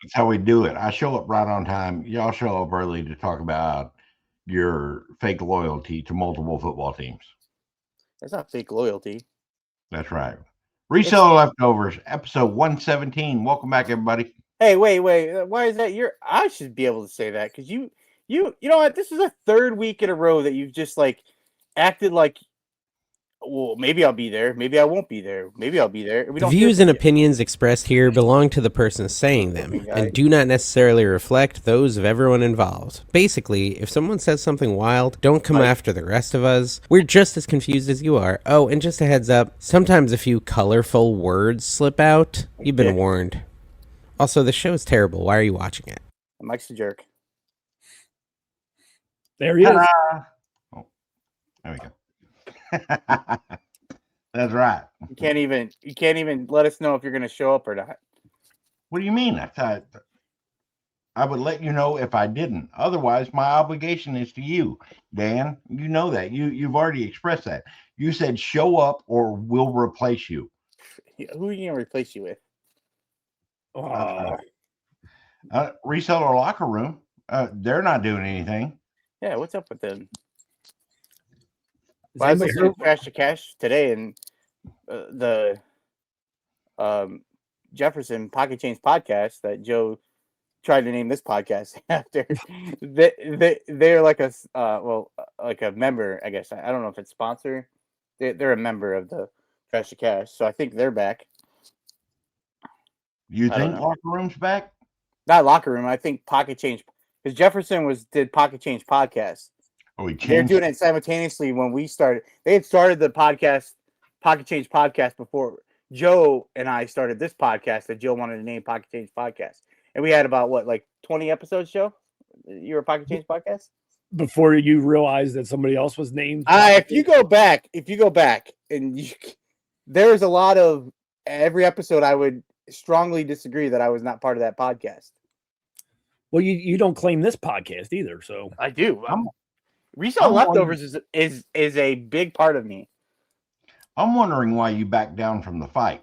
That's how we do it. I show up right on time. Y'all show up early to talk about your fake loyalty to multiple football teams. That's not fake loyalty. That's right. It's Reseller Leftovers, episode 117. Welcome back, everybody. hey, wait. Why is that? I should be able to say that because you know what? This is the third week in a row that you've just like acted like, well, maybe I'll be there, maybe I won't be there, maybe I'll be there. We The don't hear views from and you. opinions expressed here belong to the person saying them Okay, and do not necessarily reflect those of everyone involved. Basically, if someone says something wild, don't come after the rest of us. We're just as confused as you are. Oh, and just a heads up, sometimes a few colorful words slip out. You've been warned. Also, the show is terrible. Why are you watching it? Mike's a jerk. There he is. Oh, there we go. That's right. You can't even let us know if you're going to show up or not. What do you mean? I thought I would let you know if I didn't. Otherwise, my obligation is to you, Dan. You know that. You've already expressed that. You said show up or we'll replace you. Who are you going to replace you with? Reseller Locker Room. They're not doing anything. Yeah, what's up with them? Is I was anybody listening to Crash to Cash today, and the Jefferson Pocket Change podcast that Joe tried to name this podcast after. They're like a like a member, I guess. I don't know if it's sponsor. They're a member of the Crash to Cash, so I think they're back. You I don't think know. Locker Room's back? Not Locker Room. I think Pocket Change, because Jefferson did Pocket Change podcast. Oh, They're doing it simultaneously when we started. They had started the podcast, Pocket Change podcast, before Joe and I started this podcast that Joe wanted to name Pocket Change Podcast. And we had about, what, like 20 episodes, Joe? You're a Pocket Change podcast? before you realized that somebody else was named? If you go back, and there's a lot of every episode I would strongly disagree that I was not part of that podcast. Well, you don't claim this podcast either, so I do. Reseller Leftovers is a big part of me. I'm wondering why you backed down from the fight.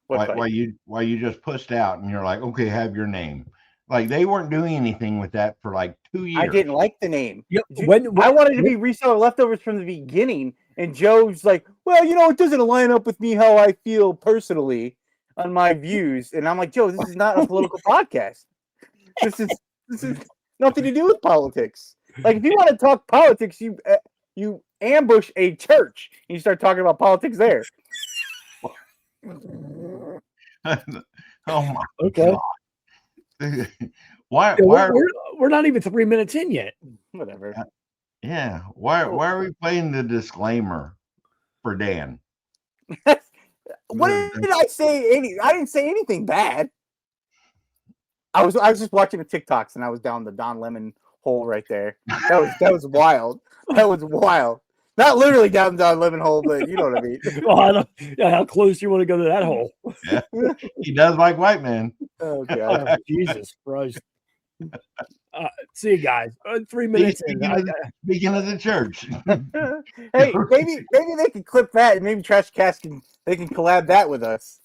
What fight? Why you just pushed out and you're like, okay, have your name. Like they weren't doing anything with that for like 2 years. I didn't like the name. when I wanted to be Reseller Leftovers from the beginning, and Joe's like, well, it doesn't line up with me how I feel personally on my views. And I'm like, Joe, this is not a political podcast. This is nothing to do with politics. Like, if you want to talk politics, you ambush a church and you start talking about politics there. Oh my okay. God. Why We're not even 3 minutes in yet. Whatever. Yeah. Why are we playing the disclaimer for Dan? What did I say? I didn't say anything bad. I was just watching the TikToks and I was down the Don Lemon hole right there. That was wild. That was wild. Not literally down the Don Lemon hole, but you know what I mean. Well, how close you want to go to that hole? Yeah. He does like white men. Oh God. Jesus Christ. See you guys. 3 minutes in. Speaking of the church. Hey, maybe they can clip that, and maybe Trash Cast can collab that with us.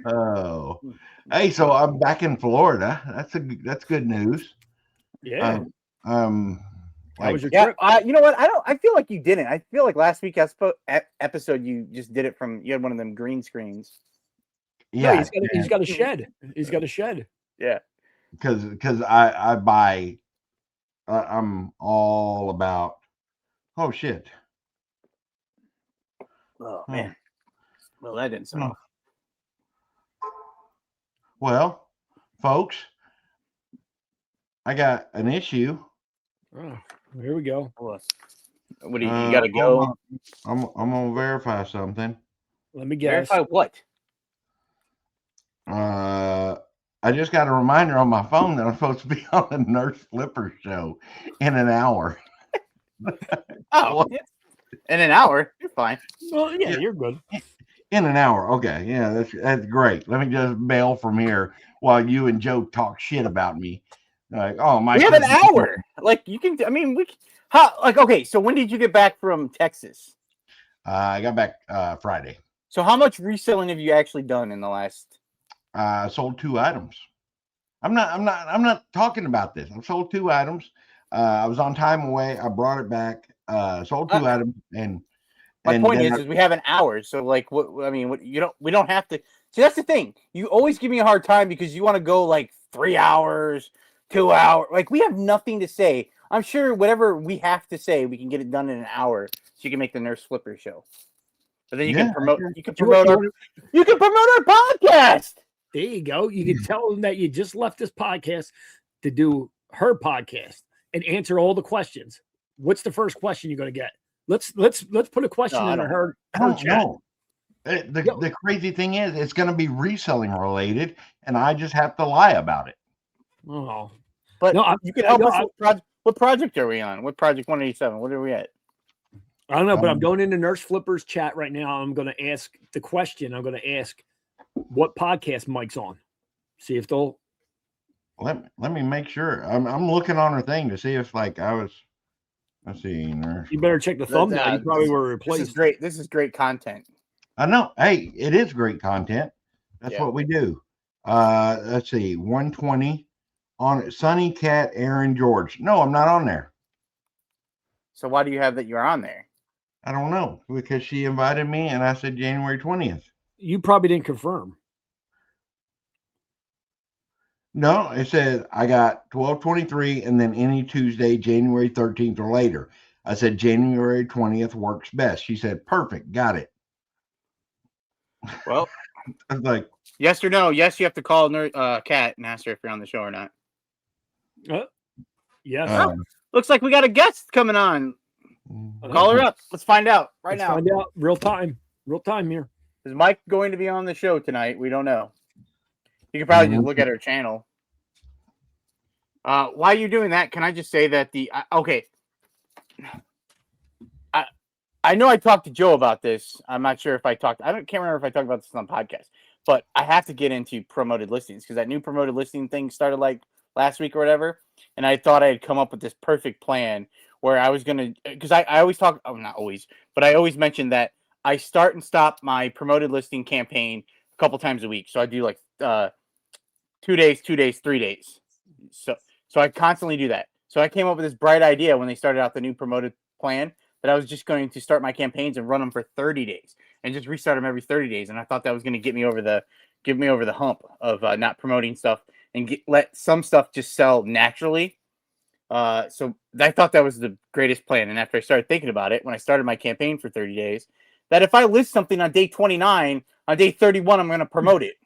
Oh, hey, so I'm back in Florida. That's good news. Yeah. How was your Yeah, trip? you know what? I feel like you didn't. I feel like last week episode you just did it from. You had one of them green screens. Yeah, No, he's got a shed. He's got a shed. Yeah, because I buy. I'm all about. Oh shit. Oh man. Well, that didn't sound. Well, folks, I got an issue. Oh, here we go. What do you got to go? I'm gonna verify something. Let me guess. Verify what? I just got a reminder on my phone that I'm supposed to be on the Nurse Flipper show in an hour. Oh, in an hour, you're fine. Well, yeah, you're good. In an hour, okay, yeah, that's great. Let me just bail from here while you and Joe talk shit about me. Like, oh my, we have an hour. Like you can. I mean, okay. So when did you get back from Texas? I got back Friday. So how much reselling have you actually done in the last? I sold 2 items. I'm not talking about this. I've sold 2 items. I was on time away. I brought it back. Sold 2 items, and my point then is we have an hour. So like, what I mean, we don't have to. See, that's the thing. You always give me a hard time because you want to go like 3 hours, 2 hours. Like we have nothing to say. I'm sure whatever we have to say, we can get it done in an hour, so you can make the Nurse Flipper show. But then you can promote. You can promote our podcast. There you go. You can tell them that you just left this podcast to do her podcast and answer all the questions. What's the first question you're going to get? Let's put a question in her chat. No. The crazy thing is, it's going to be reselling related, and I just have to lie about it. Oh, but no, you can help us. What project are we on? What project 187? What are we at? I don't know, but I'm going into Nurse Flipper's chat right now. I'm going to ask the question. I'm going to ask what podcast Mike's on. See if they'll. Let me make sure. I'm looking on her thing to see if like I was. Let's see. Nurse. You better check the thumbnail. You probably were replaced. This is great. This is great content. I know. Hey, it is great content. That's what we do. Let's see. 120 on Sunny, Cat, Aaron, George. No, I'm not on there. So why do you have that you're on there? I don't know, because she invited me and I said January 20th. You probably didn't confirm. No, it said I got 12/23 and then any Tuesday, January 13th or later. I said January 20th works best. She said, perfect, got it. Well, I was like, yes or no? Yes, you have to call Kat and ask her if you're on the show or not. Yes. Looks like we got a guest coming on. Call her up. Let's find out now. Find out real time here. Is Mike going to be on the show tonight? We don't know. You can probably just look at her channel. While you're doing that, can I just say that I know I talked to Joe about this. I'm not sure if I can't remember if I talked about this on the podcast, but I have to get into promoted listings because that new promoted listing thing started like last week or whatever. And I thought I had come up with this perfect plan where I was going to, because I always talk, not always, but I always mention that I start and stop my promoted listing campaign a couple times a week. So I do like 2 days, 3 days. So I constantly do that. So I came up with this bright idea when they started out the new promoted plan that I was just going to start my campaigns and run them for 30 days and just restart them every 30 days. And I thought that was going to give me over the hump of not promoting stuff and let some stuff just sell naturally. So I thought that was the greatest plan. And after I started thinking about it, when I started my campaign for 30 days, that if I list something on day 29, on day 31, I'm going to promote it.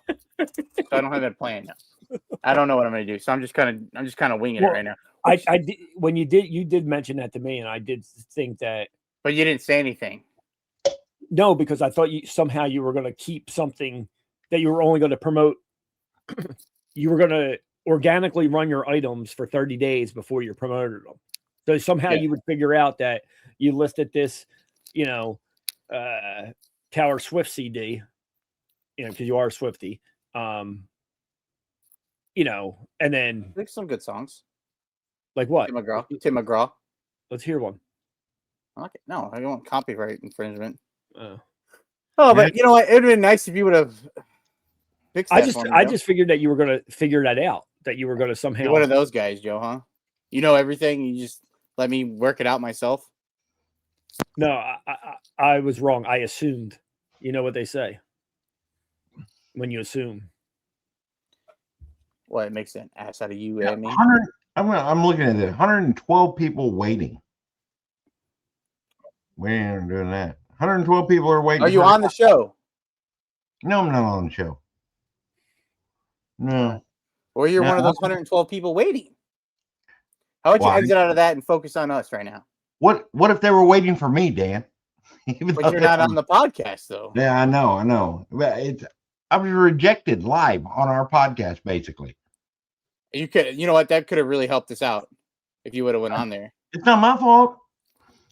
So I don't have that plan now. I don't know what I'm going to do. So I'm just kind of winging it right now. I did, when you did mention that to me, and I did think that. But you didn't say anything. No, because I thought somehow you were going to keep something that you were only going to promote. You were going to organically run your items for 30 days before you promoted them. So somehow you would figure out that you listed this, Taylor Swift CD, because you are a Swiftie, and then I think some good songs. Like what? Tim McGraw. Let's hear one. Okay. No, I don't want copyright infringement. Oh, but you know what? It would have been nice if you would have fixed that. I just figured that you were going to figure that out. That you were going to somehow. You're one of those guys, Joe, huh? You know everything. You just let me work it out myself. No, I was wrong. I assumed. You know what they say when you assume. Well, it makes an ass out of you and me. I'm looking at it. 112 people waiting. We ain't doing that. 112 people are waiting. Are you on the show? No, I'm not on the show. No. Or you're one of those 112 people waiting. How about you exit out of that and focus on us right now? What if they were waiting for me, Dan? But you're not on the podcast, though. Yeah, I know. I was rejected live on our podcast, basically. You know what? That could have really helped us out if you would have went on there. It's not my fault.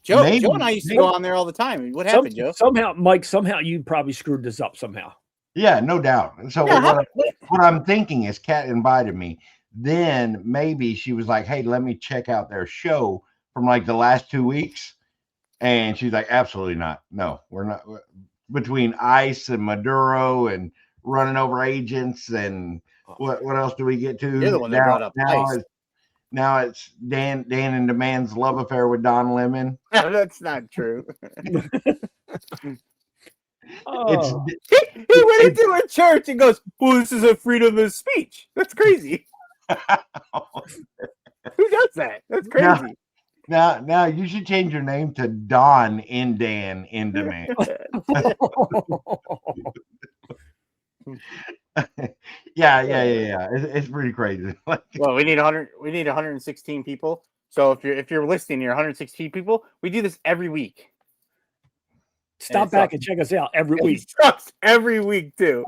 Joe and I used to go on there all the time. What happened, Joe? Somehow, Mike, you probably screwed this up somehow. Yeah, no doubt. So what I'm thinking is Kat invited me. Then maybe she was like, hey, let me check out their show from like the last 2 weeks. And she's like, absolutely not. No, we're not. Between Ice and Maduro and running over agents, and what else do we get to? You're the one that brought up ice. Now it's Dan and Demand's love affair with Don Lemon. That's not true. It's He went into a church and goes, "Well, this is a freedom of speech." That's crazy. Who does that? That's crazy. now you should change your name to Don in Dan in Demand. Yeah. It's pretty crazy. Well, we need 100. We need 116 people. So if you're listening, you're 116 people. We do this every week. Stop back and check us out every week. It sucks every week too.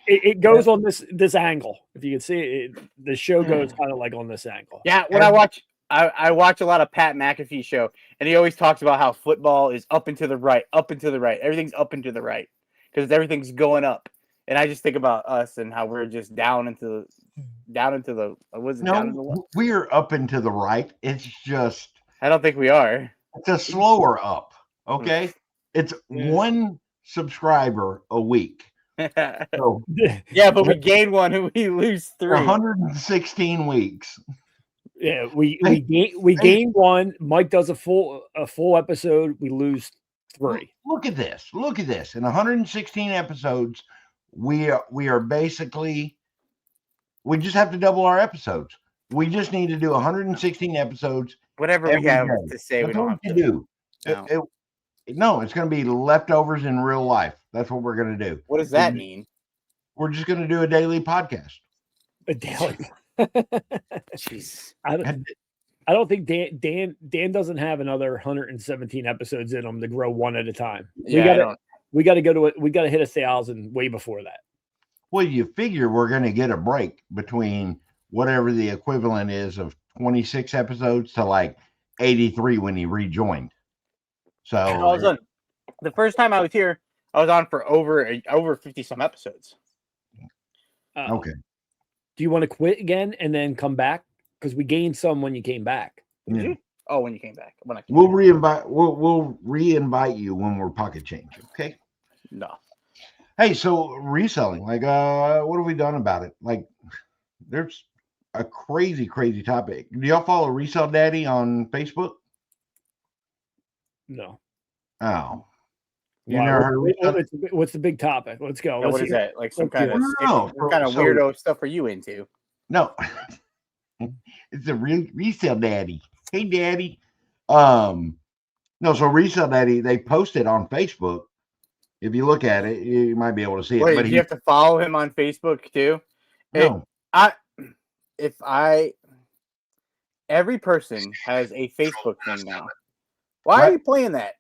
It goes on this angle. If you can see it, the show goes kind of like on this angle. Yeah, when I watch a lot of Pat McAfee show, and he always talks about how football is up and to the right, up and to the right. Everything's up and to the right because everything's going up. And I just think about us and how we're just down into the we're up and to the right. It's just I don't think we are. It's a slower up. Okay, it's one subscriber a week. So, yeah, but we gain one and we lose 3. 116 weeks. Yeah, we gain one. Mike does a full episode. We lose 3. Look at this. In 116 episodes, we are basically, we just have to double our episodes. We just need to do 116 episodes. Whatever we have to say, That's we don't what have we to do. No, it's going to be leftovers in real life. That's what we're going to do. What does that mean? We're just going to do a daily podcast. A daily. Jeez. I don't think Dan doesn't have another 117 episodes in him to grow one at a time. Yeah, we got to go to it. We got to hit 1,000 way before that. Well, you figure we're going to get a break between whatever the equivalent is of 26 episodes to like 83 when he rejoined. So the first time I was here, I was on for over 50 some episodes. Okay. Do you want to quit again and then come back? Because we gained some when you came back. Yeah. Oh, when you came back. We'll reinvite you when we're pocket change. Okay. No. Hey, so reselling, like, what have we done about it? Like, there's a crazy topic. Do y'all follow Resell Daddy on Facebook? No. Oh. You never heard what's the big topic? Let's go. What is that? Like some kind of weirdo stuff are you into? No. It's a real Resell Daddy. Hey, Daddy. No, so Resell Daddy, they posted on Facebook. If you look at it, you might be able to see it. Wait, but you have to follow him on Facebook too? No. Every person has a Facebook thing now. Why are you playing that?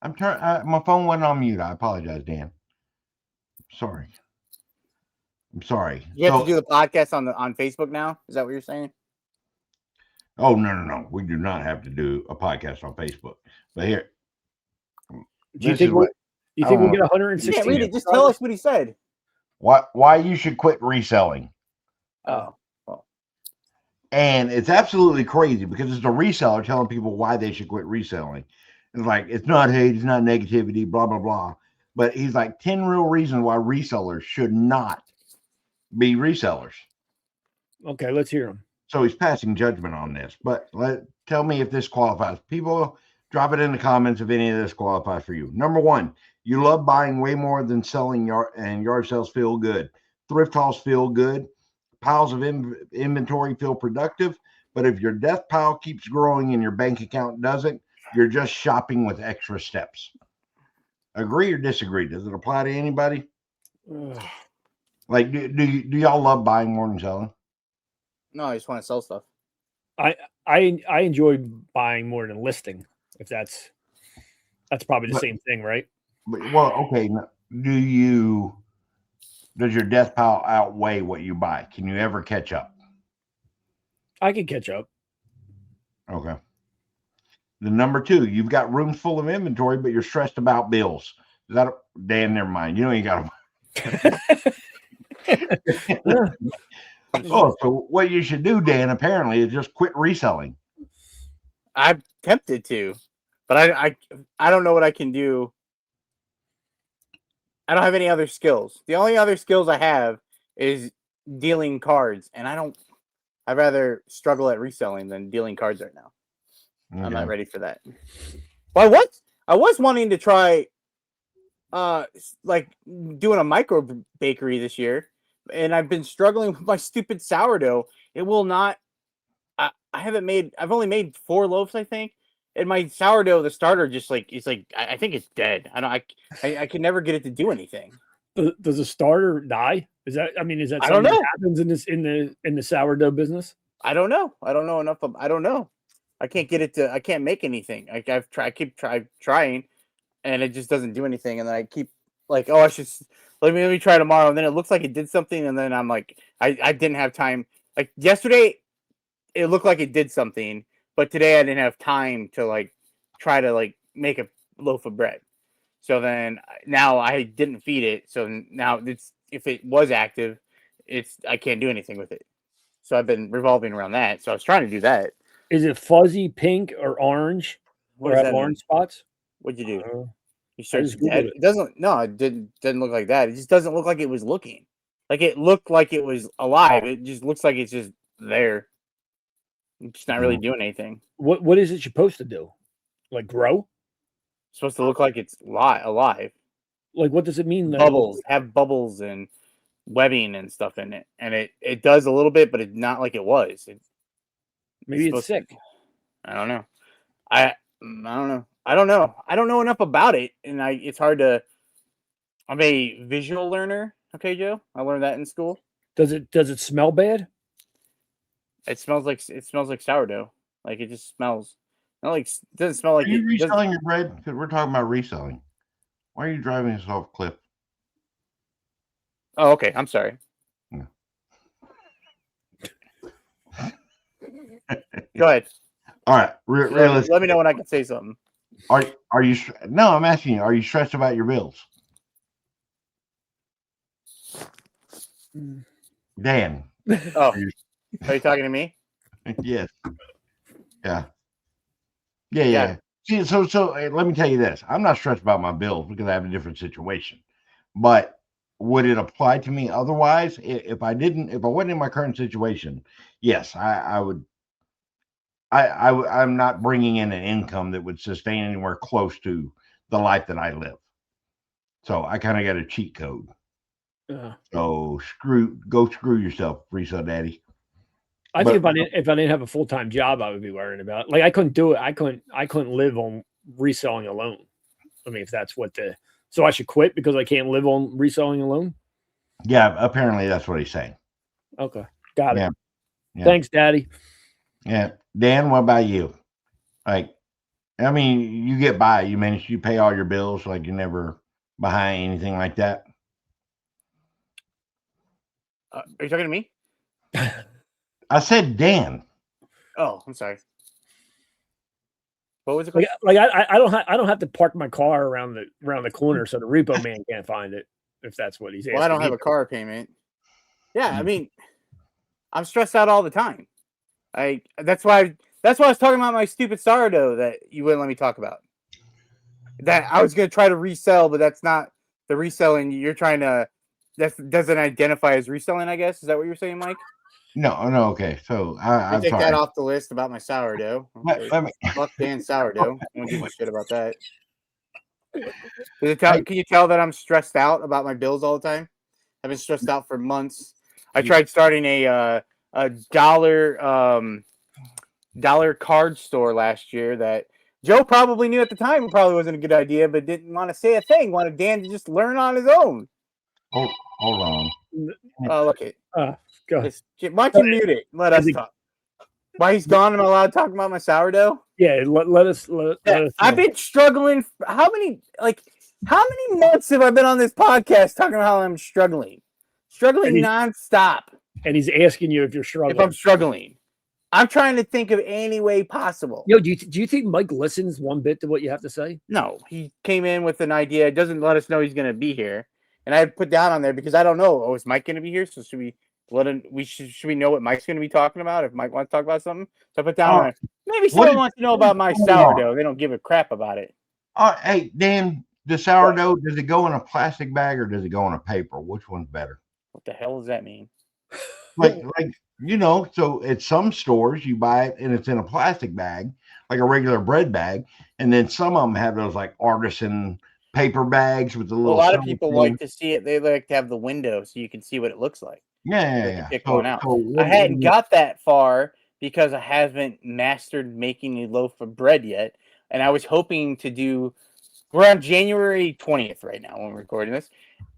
My phone wasn't on mute. I apologize, Dan. I'm sorry. You have to do the podcast on Facebook now? Is that what you're saying? Oh, no. We do not have to do a podcast on Facebook. But here. Do you think we'll get 116? Yeah, read it. Just tell us what he said. Why you should quit reselling. Oh. Well. And it's absolutely crazy because it's a reseller telling people why they should quit reselling. It's like, it's not hate, it's not negativity, blah, blah, blah. But he's like 10 real reasons why resellers should not be resellers. Okay, let's hear him. So he's passing judgment on this. But tell me if this qualifies. People, drop it in the comments if any of this qualifies for you. Number 1, you love buying way more than selling, and yard sales feel good. Thrift hauls feel good. Piles of inventory feel productive. But if your death pile keeps growing and your bank account doesn't, you're just shopping with extra steps. Agree or disagree? Does it apply to anybody? Like, do y'all love buying more than selling? No, I just want to sell stuff. I enjoy buying more than listing. If that's probably the same thing, right? Well, okay. Does your death pile outweigh what you buy? Can you ever catch up? I can catch up. Okay. The number 2, you've got rooms full of inventory, but you're stressed about bills. Is that Dan? Never mind. You know you got to. Oh, so what you should do, Dan, apparently, is just quit reselling. I'm tempted to, but I don't know what I can do I don't have any other skills. The only other skills I have is dealing cards, and I'd rather struggle at reselling than dealing cards right now. Okay. I'm not ready for that. Well, I was wanting to try like doing a micro bakery this year, and I've been struggling with my stupid sourdough. It will not. I've only made 4 loaves, I think, and my sourdough, the starter, just like it's like I think it's dead. I can never get it to do anything. Does a starter die? Is that I don't something know. that happens in the sourdough business? I don't know. I don't know enough. I don't know. I can't get it to. I can't make anything. I keep trying, and it just doesn't do anything. And then I keep like, oh, I should let me try tomorrow. And then it looks like it did something, and then I'm like, I didn't have time. Like yesterday, it looked like it did something, but today I didn't have time to like try to like make a loaf of bread. So then now I didn't feed it. So now if it was active, I can't do anything with it. So I've been revolving around that. So I was trying to do that. Is it fuzzy pink or orange? What or does have that orange mean? spots? What'd you do? You I searched just Googled dead? it. It doesn't. No, it didn't look like that. It just doesn't look like it was looking. Like it looked like it was alive. It just looks like it's just there. It's just not really doing anything. What is it supposed to do? Like grow? It's supposed to look like it's alive. Like what does it mean? That Have bubbles and webbing and stuff in it, and it does a little bit, but it's not like it was. Maybe it's sick. I don't know. I don't know. I don't know. I don't know enough about it, and it's hard to. I'm a visual learner. Okay, Joe. I learned that in school. Does it smell bad? It smells like sourdough. Like it just smells. Not like it doesn't smell like Are you it. reselling your bread? Because we're talking about reselling. Why are you driving us off cliff? Oh, okay. I'm sorry. No. Go ahead. All right. Let me know when I can say something. Are you? No, I'm asking you. Are you stressed about your bills, Dan? Oh, are you talking to me? Yes. Yeah. See, so let me tell you this. I'm not stressed about my bills because I have a different situation. But would it apply to me otherwise? If I wasn't in my current situation, yes, I would. I'm not bringing in an income that would sustain anywhere close to the life that I live. So I kind of got a cheat code. So go screw yourself, Resell Daddy. I think if I didn't have a full-time job, I would be worrying about it. Like I couldn't do it. I couldn't live on reselling alone. I mean, if that's so I should quit because I can't live on reselling alone. Yeah, apparently that's what he's saying. Okay, got it. Yeah. Thanks, Daddy. Yeah, Dan, what about you? Like, I mean, you get by. You manage to pay all your bills. Like you're never behind anything like that. Are you talking to me? I said Dan. Oh, I'm sorry. What was it? Like I don't have to park my car around the corner so the repo man can't find it. If that's what he's asking. Well, I don't have a car payment. Yeah, I mean, I'm stressed out all the time. That's why I was talking about my stupid sourdough that you wouldn't let me talk about. That I was going to try to resell, but that's not the reselling you're trying to. That doesn't identify as reselling, I guess. Is that what you're saying, Mike? No. Okay. So I take sorry. that off the list about my sourdough. Okay. Fuck Dan sourdough. I don't give a shit about that. Can you tell that I'm stressed out about my bills all the time? I've been stressed out for months. I tried starting a dollar card store last year that Joe probably knew at the time. It probably wasn't a good idea, but didn't want to say a thing. Wanted Dan to just learn on his own. Hold on. Oh, look it. Go ahead. Why don't you mute it? Let us talk. While he's gone, I'm allowed to talk about my sourdough? Yeah, let us I've been struggling. How many months have I been on this podcast talking about how I'm struggling? Struggling nonstop. And he's asking you if you're struggling. If I'm struggling. I'm trying to think of any way possible. Yo, do you think Mike listens one bit to what you have to say? No, he came in with an idea. It doesn't let us know he's going to be here. And I put down on there because I don't know. Oh, is Mike going to be here? So should we let him? Should we know what Mike's going to be talking about? If Mike wants to talk about something, so I put down there. Maybe someone wants to know about my sourdough. They don't give a crap about it. Hey, Dan, The sourdough, does it go in a plastic bag or does it go in a paper? Which one's better? What the hell does that mean? Like so at some stores you buy it and it's in a plastic bag, like a regular bread bag, and then some of them have those like artisan paper bags with the A little. lot of people cellophane. like to see it. They like to have the window so you can see what it looks like. Yeah, They can yeah. pick So, one out. so I hadn't got that far because I haven't mastered making a loaf of bread yet, and I was hoping to do. We're on January 20th right now when we're recording this,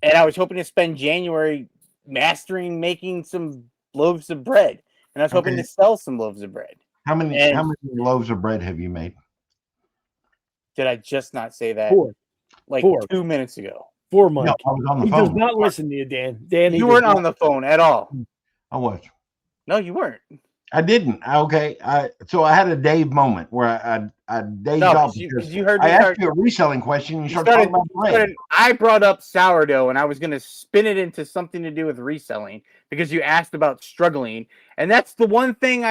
and I was hoping to spend January mastering making some loaves of bread, and I was hoping to sell some loaves of bread. How many loaves of bread have you made? Did I just not say that? Four. Like Four. 2 minutes ago. Four, Mike. No, I was on the He phone. does not listen to you, Dan. Dan, You weren't on the phone at all. I was. No, you weren't. I didn't. Okay. So I had a Dave moment where I dazed off because you heard me I asked you a reselling question and you started talking about bread. I brought up sourdough and I was going to spin it into something to do with reselling because you asked about struggling. And that's the one thing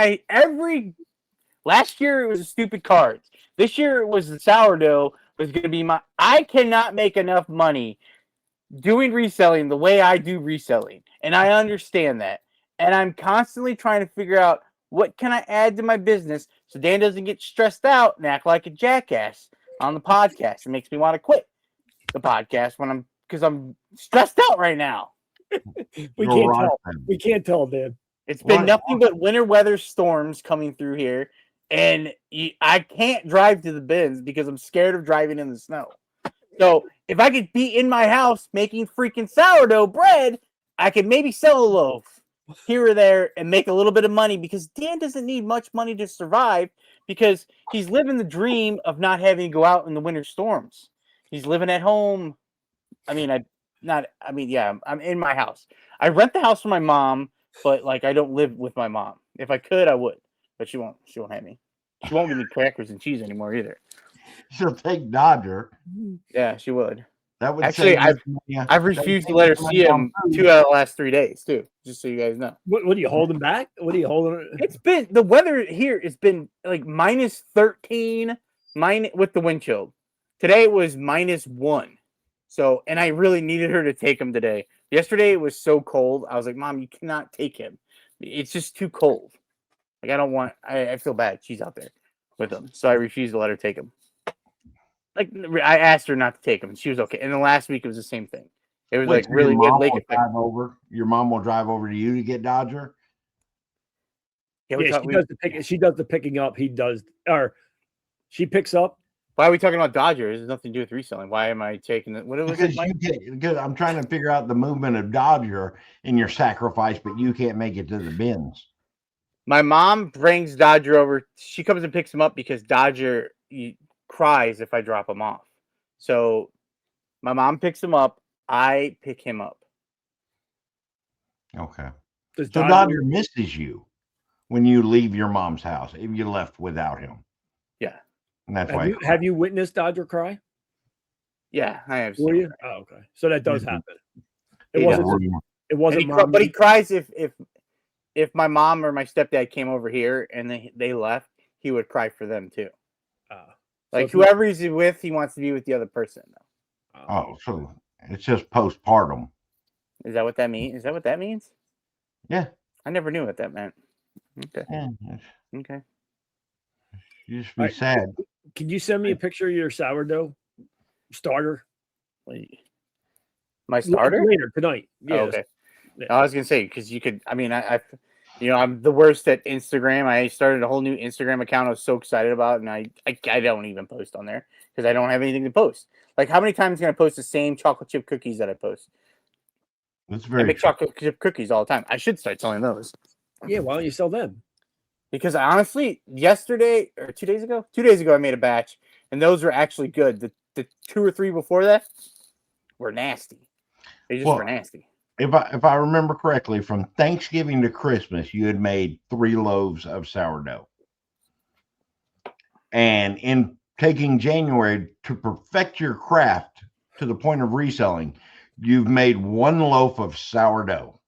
last year it was the stupid cards. This year it was the sourdough was going to be I cannot make enough money doing reselling the way I do reselling. And I understand that. And I'm constantly trying to figure out what can I add to my business so Dan doesn't get stressed out and act like a jackass on the podcast. It makes me want to quit the podcast because I'm stressed out right now. We can't tell. We can't tell, Dan. It's been nothing but winter weather storms coming through here, and I can't drive to the bins because I'm scared of driving in the snow. So if I could be in my house making freaking sourdough bread, I could maybe sell a loaf here or there and make a little bit of money because Dan doesn't need much money to survive because he's living the dream of not having to go out in the winter storms. He's living at home. I'm in my house. I rent the house from my mom, but like I don't live with my mom. If I could, I would, but she won't have me. She won't give me crackers and cheese anymore either. She'll take Dodger. Yeah, she would. That would actually. I've refused to let her see him 2 out of the last 3 days too. Just so you guys know. What are you holding back? What are you holding? It's been the weather here. It's been like -13, with the wind chill. Today it was -1. So, and I really needed her to take him today. Yesterday it was so cold. I was like, Mom, you cannot take him. It's just too cold. Like I don't want. I feel bad. She's out there with him, so I refused to let her take him. Like I asked her not to take him, and she was okay. And the last week it was the same thing. It was like really good lake effect. Your mom will drive over to you to get Dodger. Yeah, she does the picking up. He does, or she picks up. Why are we talking about Dodger? It has nothing to do with reselling. Why am I taking it? What was it? Because I'm trying to figure out the movement of Dodger in your sacrifice, but you can't make it to the bins. My mom brings Dodger over. She comes and picks him up because Dodger cries if I drop him off. So my mom picks him up. I pick him up. Okay. So Dodger misses you when you leave your mom's house if you left without him. Yeah. And that's have you witnessed Dodger cry? Yeah, I have. Were you? Oh, okay. So that does happen. It wasn't. But he cries if my mom or my stepdad came over here and they left, he would cry for them too. Like so whoever he's with, he wants to be with the other person. Oh, so it's just postpartum. Is that what that means? Is that what that means? Yeah. I never knew what that meant. Okay. Yeah. Okay. You just be sad. Can you send me a picture of your sourdough starter? My starter? Later tonight. Yeah. Oh, okay. Yeah. I was gonna say because you could. I mean, I'm the worst at Instagram. I started a whole new Instagram account. I was so excited about, and I don't even post on there because I don't have anything to post. Like, how many times can I post the same chocolate chip cookies that I post? That's very. I make chocolate chip cookies all the time. I should start selling those. Yeah, why don't you sell them? Because honestly, yesterday or 2 days ago, I made a batch, and those were actually good. The 2 or 3 before that were nasty. They just were nasty. If I remember correctly, from Thanksgiving to Christmas, you had made 3 loaves of sourdough. And in taking January to perfect your craft to the point of reselling, you've made 1 loaf of sourdough.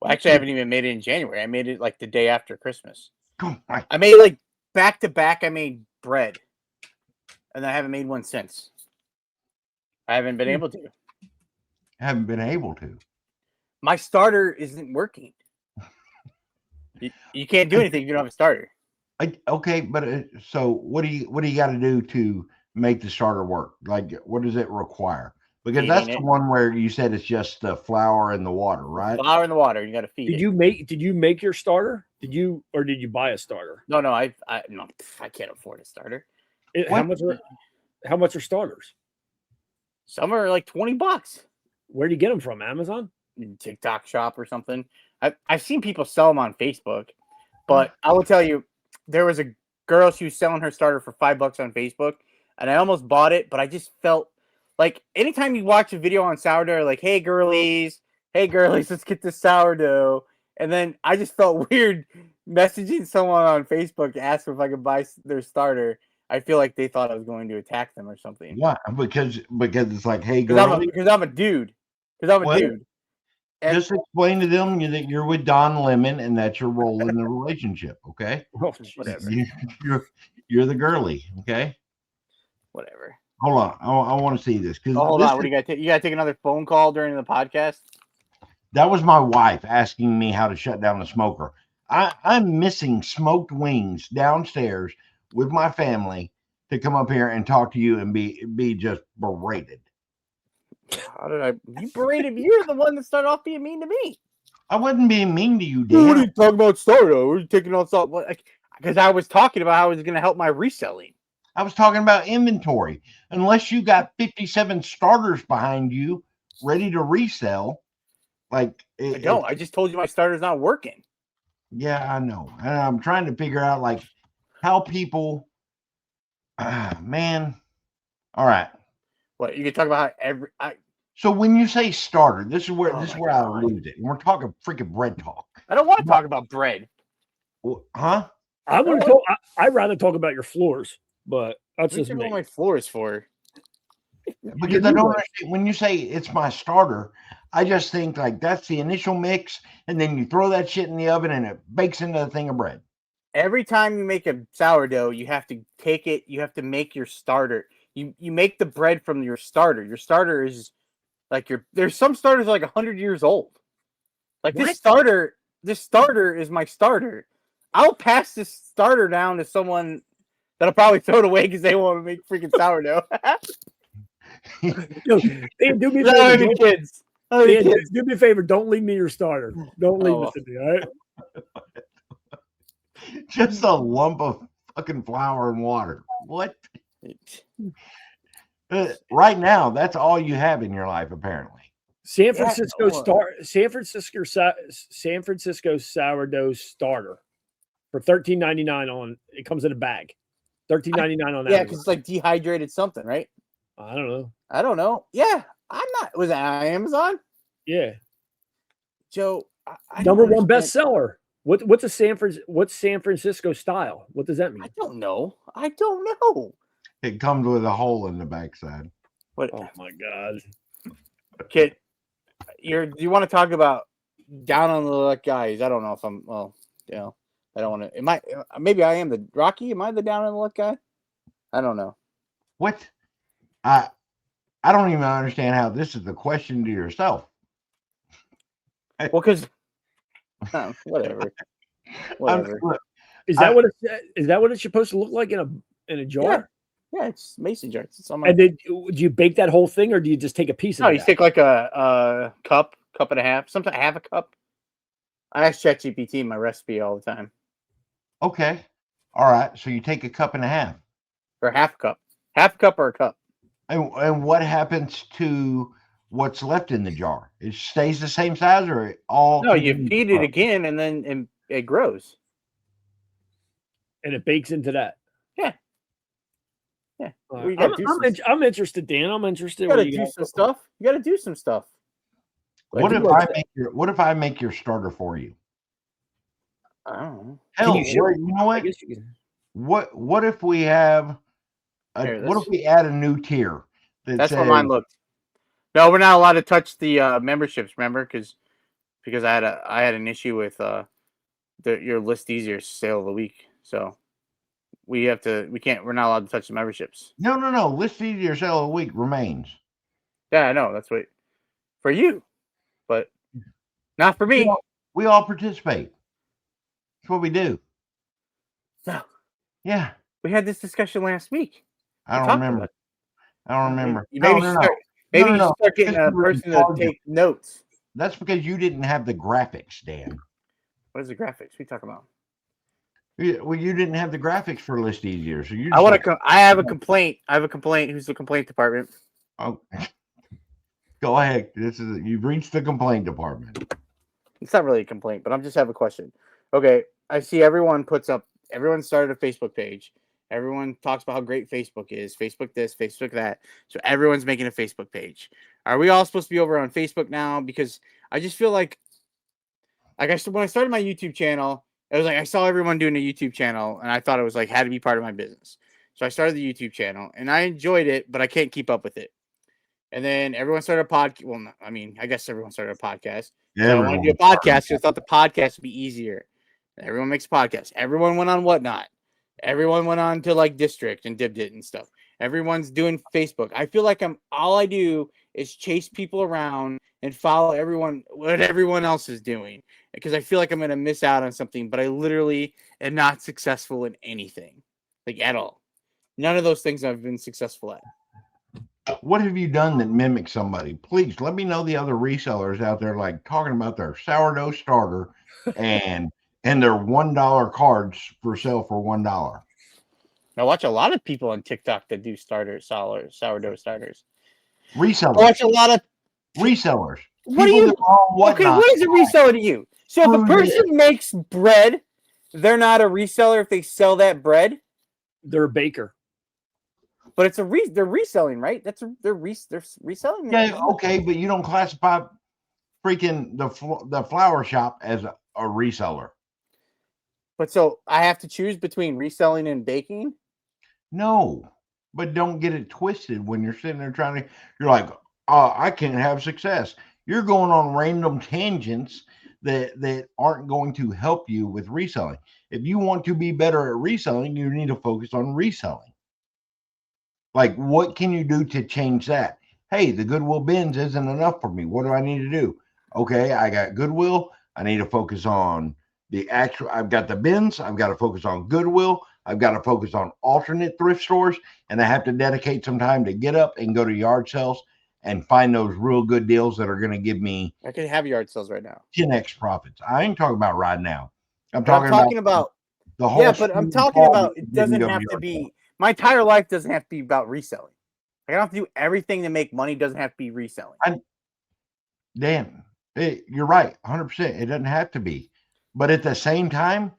Well, actually, I haven't even made it in January. I made it like the day after Christmas. Oh, I made like back to back. I made bread, and I haven't made one since. I haven't been able to. Haven't been able to. My starter isn't working. You can't do anything if you don't have a starter. Okay, but so what do you got to do to make the starter work? Like, what does it require? Because that's the one where you said it's just the flour and the water, right? Flour and the water. You got to feed it. Did you make your starter? Did you buy a starter? No, I can't afford a starter. How much are starters? Some are like $20. Where do you get them from? Amazon? TikTok shop or something. I've seen people sell them on Facebook, but I will tell you, there was a girl, she was selling her starter for $5 on Facebook, and I almost bought it, but I just felt like anytime you watch a video on sourdough, like, hey girlies, let's get this sourdough. And then I just felt weird messaging someone on Facebook to ask if I could buy their starter. I feel like they thought I was going to attack them or something. Why? Because it's like, hey, girl. Because I'm a dude. Dude. And just explain to them that you're with Don Lemon and that you're rolling the relationship, okay? Whatever. You're the girly, okay? Whatever. Hold on. I want to see this. Hold on. What do you got to take? You got to take another phone call during the podcast? That was my wife asking me how to shut down the smoker. I'm missing smoked wings downstairs with my family to come up here and talk to you and be just berated. How did you berated me? You're the one that started off being mean to me. I wasn't being mean to you, Dan. What are you talking about sourdough? What are you taking on salt? Because I was talking about how it was going to help my reselling. I was talking about inventory. Unless you got 57 starters behind you ready to resell, I don't. I just told you my starter's not working. Yeah, I know. And I'm trying to figure out how people. Man, all right. What you can talk about? So when you say starter, this is where I lose it. We're talking freaking bread talk. I don't want to talk about bread. Huh? I'd rather talk about your floors, but that's just what my floors for. Because I don't understand. When you say it's my starter, I just think that's the initial mix, and then you throw that shit in the oven and it bakes into a thing of bread. Every time you make a sourdough, you have to take it. You have to make your starter. You make the bread from your starter. Your starter is there's some starters 100 years old. This starter is my starter. I'll pass this starter down to someone that'll probably throw it away because they want to make freaking sourdough. Do me a favor, kids. Do me a favor. Don't leave me your starter. Don't leave it to me. All right. Just a lump of fucking flour and water. What? Right now, that's all you have in your life, apparently. San Francisco sourdough starter for $13.99 on. It comes in a bag. $13.99 on that. Yeah, because it's dehydrated something, right? I don't know. Yeah, I'm not. Was that on Amazon? Yeah. Joe, number one bestseller. What's San Francisco style? What does that mean? I don't know. It comes with a hole in the backside. What? Oh my god, kid! You want to talk about down on the luck guys? I don't know if I'm. Well, I don't want to. Maybe I am the Rocky. Am I the down on the luck guy? I don't know. What? I don't even understand how this is the question to yourself. Well, because whatever. Is that what it's supposed to look like in a jar? Yeah, it's mason jar. And then do you bake that whole thing, or do you just take a piece of it? No, you take a cup and a half, sometimes half a cup. I ask ChatGPT my recipe all the time. Okay. All right. So you take a cup and a half. Or half a cup or a cup. And what happens to what's left in the jar? It stays the same size, or it all? No, you feed it again, and then it grows. And it bakes into that. Yeah. I'm interested, Dan. I'm interested. You gotta do some stuff. You gotta do some stuff. What if I make your starter for you? I don't know. Hell, you know what? What if we have? What if we add a new tier? That's what mine looked. No, we're not allowed to touch the memberships. Remember, because I had an issue with your list easier sale of the week. So we're not allowed to touch the memberships. No. List easier sale of the week remains. Yeah, I know. That's what for you, but not for me. We all participate. That's what we do. No, Yeah. we had this discussion last week. I We don't talked remember. about it. I don't remember. Maybe No. Maybe No, you no. should start getting Because a you were in person to charge of- take notes. That's because you didn't have the graphics, Dan. What is the graphics we talk about? Well, you didn't have the graphics for List Easier, so you. I want to. I have a complaint. I have a complaint. Who's the complaint department? Oh, go ahead. You've reached the complaint department. It's not really a complaint, but I'm just have a question. Okay, I see everyone puts up. Everyone started a Facebook page. Everyone talks about how great Facebook is. Facebook this, Facebook that. So everyone's making a Facebook page. Are we all supposed to be over on Facebook now? Because I just feel like when I started my YouTube channel, it was like I saw everyone doing a YouTube channel, and I thought it was like had to be part of my business. So I started the YouTube channel, and I enjoyed it, but I can't keep up with it. And then everyone started a podcast. Well, no, I mean, I guess everyone started a podcast. So I want to do a podcast because I thought the podcast would be easier. Everyone makes a podcast. Everyone went on Whatnot. Everyone went on to like District and dipped it and stuff. Everyone's doing Facebook. I feel like all I do is chase people around and follow what everyone else is doing because I feel like I'm going to miss out on something, but I literally am not successful in anything, like at all. None of those things I've been successful at. What have you done that mimics somebody? Please let me know the other resellers out there like talking about their sourdough starter and their $1 cards for sale for $1. I watch a lot of people on TikTok that do sourdough starters. Resellers. I watch a lot of resellers. What do you? Okay, what is a reseller to you? So if a person makes bread, they're not a reseller if they sell that bread. They're a baker. But it's they're reselling, right? They're reselling. Yeah, okay, but you don't classify freaking the flower shop as a reseller. But so I have to choose between reselling and baking? No, but don't get it twisted when you're sitting there you're like, I can't have success. You're going on random tangents that aren't going to help you with reselling. If you want to be better at reselling, you need to focus on reselling. Like, what can you do to change that? Hey, the Goodwill bins isn't enough for me. What do I need to do? Okay, I got Goodwill. I need to focus on I've got the bins. I've got to focus on Goodwill. I've got to focus on alternate thrift stores. And I have to dedicate some time to get up and go to yard sales and find those real good deals that are going to give me. I can have yard sales right now. 10x profits. I ain't talking about right now. I'm talking about the whole. Yeah, but I'm talking about it doesn't have to be. My entire life doesn't have to be about reselling. I don't have to do everything to make money. Doesn't have to be reselling. Dan, you're right, 100%. It doesn't have to be, but at the same time,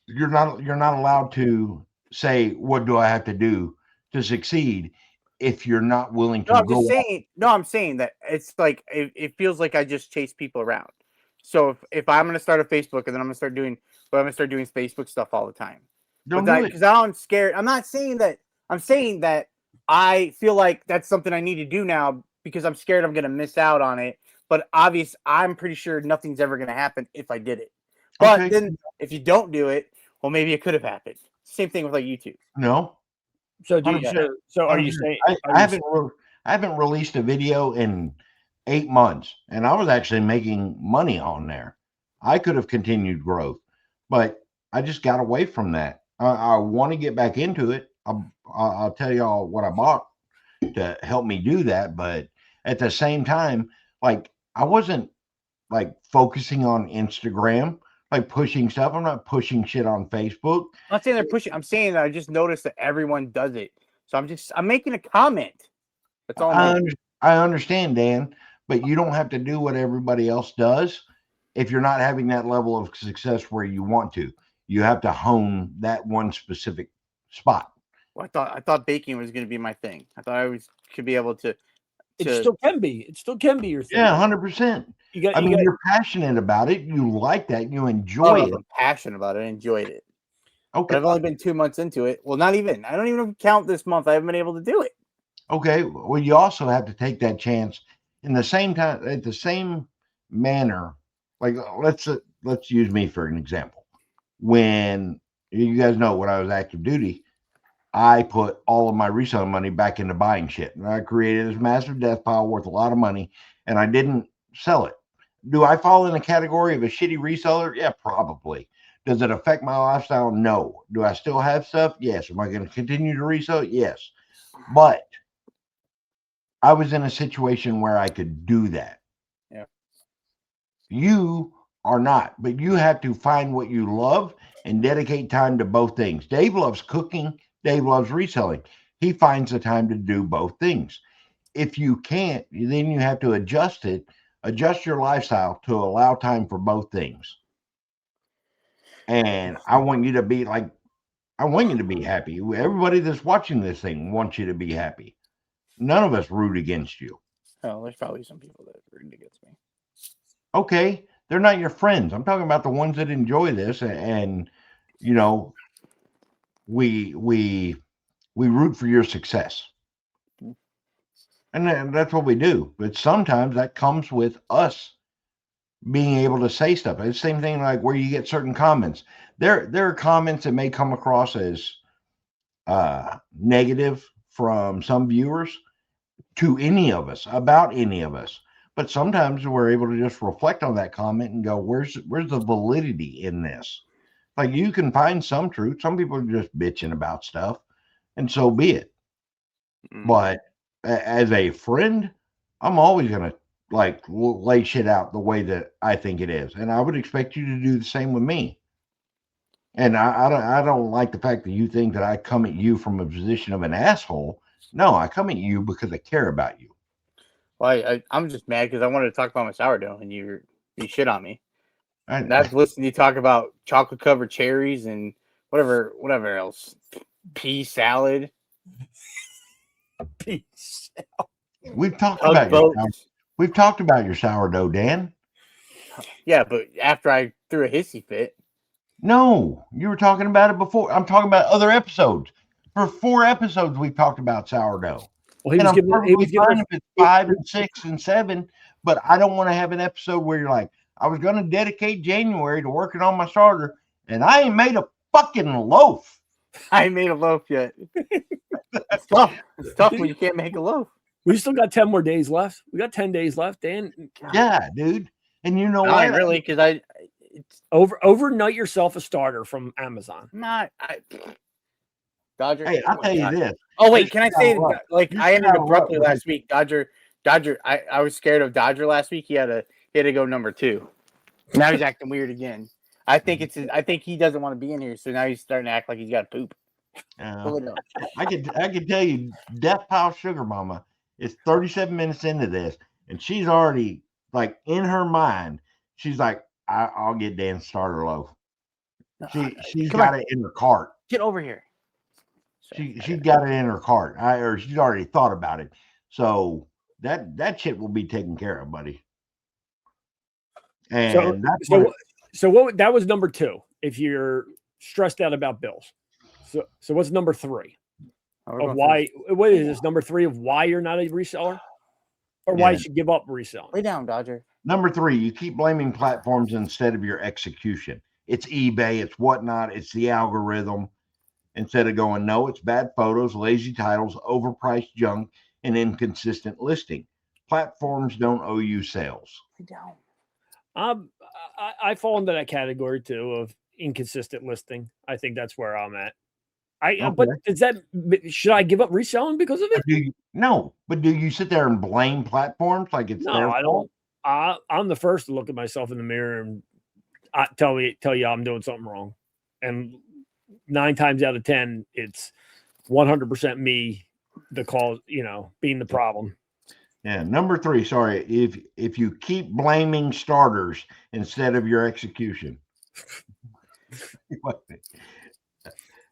you're not allowed to say, "What do I have to do to succeed?" If you're not willing to. I'm saying that it's like it feels like I just chase people around. So if I'm going to start a Facebook and then I'm going to start doing Facebook stuff all the time. Because I'm scared. I'm not saying that. I'm saying that I feel like that's something I need to do now because I'm scared I'm going to miss out on it. But I'm pretty sure nothing's ever going to happen if I did it. But then if you don't do it, well, maybe it could have happened. Same thing with like YouTube. No. So are you saying I haven't released a video in 8 months, and I was actually making money on there. I could have continued growth, but I just got away from that. I want to get back into it. I'll tell y'all what I bought to help me do that. But at the same time, like I wasn't like focusing on Instagram, like pushing stuff. I'm not pushing shit on Facebook. I'm not saying they're pushing. I'm saying that I just noticed that everyone does it. So I'm making a comment. That's all. I understand, Dan, but you don't have to do what everybody else does if you're not having that level of success where you want to. You have to hone that one specific spot. Well, I thought baking was going to be my thing. I thought I should be able to. It still can be. It still can be your thing. Yeah, 100%. You're passionate about it. You like that. You enjoy it. I'm passionate about it. I enjoyed it. Okay. But I've only been 2 months into it. Well, not even. I don't even count this month. I haven't been able to do it. Okay. Well, you also have to take that chance in the same time, at the same manner. Like let's use me for an example. When you guys know when I was active duty, I put all of my reselling money back into buying shit. And I created this massive death pile worth a lot of money, and I didn't sell it. Do I fall in the category of a shitty reseller? Yeah, probably. Does it affect my lifestyle? No. Do I still have stuff? Yes. Am I going to continue to resell? Yes. But I was in a situation where I could do that. Yeah. You are not, but you have to find what you love and dedicate time to both things. Dave loves cooking. Dave loves reselling. He finds the time to do both things. If you can't, then you have to adjust your lifestyle to allow time for both things. And I want you to be happy. Everybody that's watching this thing wants you to be happy. None of us root against you. Oh, there's probably some people that root against me. Okay, they're not your friends. I'm talking about the ones that enjoy this, and you know, we root for your success, and that's what we do. But sometimes that comes with us being able to say stuff. It's the same thing like where you get certain comments. There are comments that may come across as negative from some viewers to any of us, about any of us. But sometimes we're able to just reflect on that comment and go, where's the validity in this? Like, you can find some truth. Some people are just bitching about stuff, and so be it. But as a friend, I'm always going to like lay shit out the way that I think it is. And I would expect you to do the same with me. And I don't like the fact that you think that I come at you from a position of an asshole. No, I come at you because I care about you. Well, I'm just mad because I wanted to talk about my sourdough and you shit on me. And I've listened to you talk about chocolate covered cherries and whatever else. Pea salad. Pea salad. we've talked about your sourdough, Dan. Yeah, but after I threw a hissy fit. No, you were talking about it before. I'm talking about other episodes. For 4 episodes, we've talked about sourdough. Well, he was giving if it's 5 and 6 and 7, but I don't want to have an episode where you're like, I was going to dedicate January to working on my starter, and I ain't made a fucking loaf. I ain't made a loaf yet. It's tough. It's tough when you can't make a loaf. We still got 10 more days left. We got 10 days left, Dan. God. Yeah, dude. And you know what? what? Really, because overnight yourself a starter from Amazon. Dodger. Hey, I'll tell you this. Oh wait, can I say like I ended abruptly last week? Dodger. I was scared of Dodger last week. He had to go number 2. Now he's acting weird again. I think he doesn't want to be in here, so now he's starting to act like he's got poop. I could tell you, Death Pile Sugar Mama is 37 minutes into this, and she's already like in her mind. She's like, I'll get Dan's starter loaf. She's got it in her cart. Get over here. She got it in her cart. Or she's already thought about it. So that shit will be taken care of, buddy. And so that was number 2. If you're stressed out about bills, so what's number 3 of why? What is this number 3 of why you're not a reseller, or why you should give up reselling? Lay down, Dodger. Number 3, you keep blaming platforms instead of your execution. It's eBay, it's whatnot, it's the algorithm. Instead of going, no, it's bad photos, lazy titles, overpriced junk, and inconsistent listing. Platforms don't owe you sales. Lay down. I fall into that category too of inconsistent listing. I think that's where I'm at. But should I give up reselling because of it? No, but do you sit there and blame platforms like it's their fault? I'm the first to look at myself in the mirror and tell you I'm doing something wrong. And 9 times out of 10, it's 100% me, the cause, being the problem. Yeah. Number 3, sorry. If you keep blaming starters instead of your execution.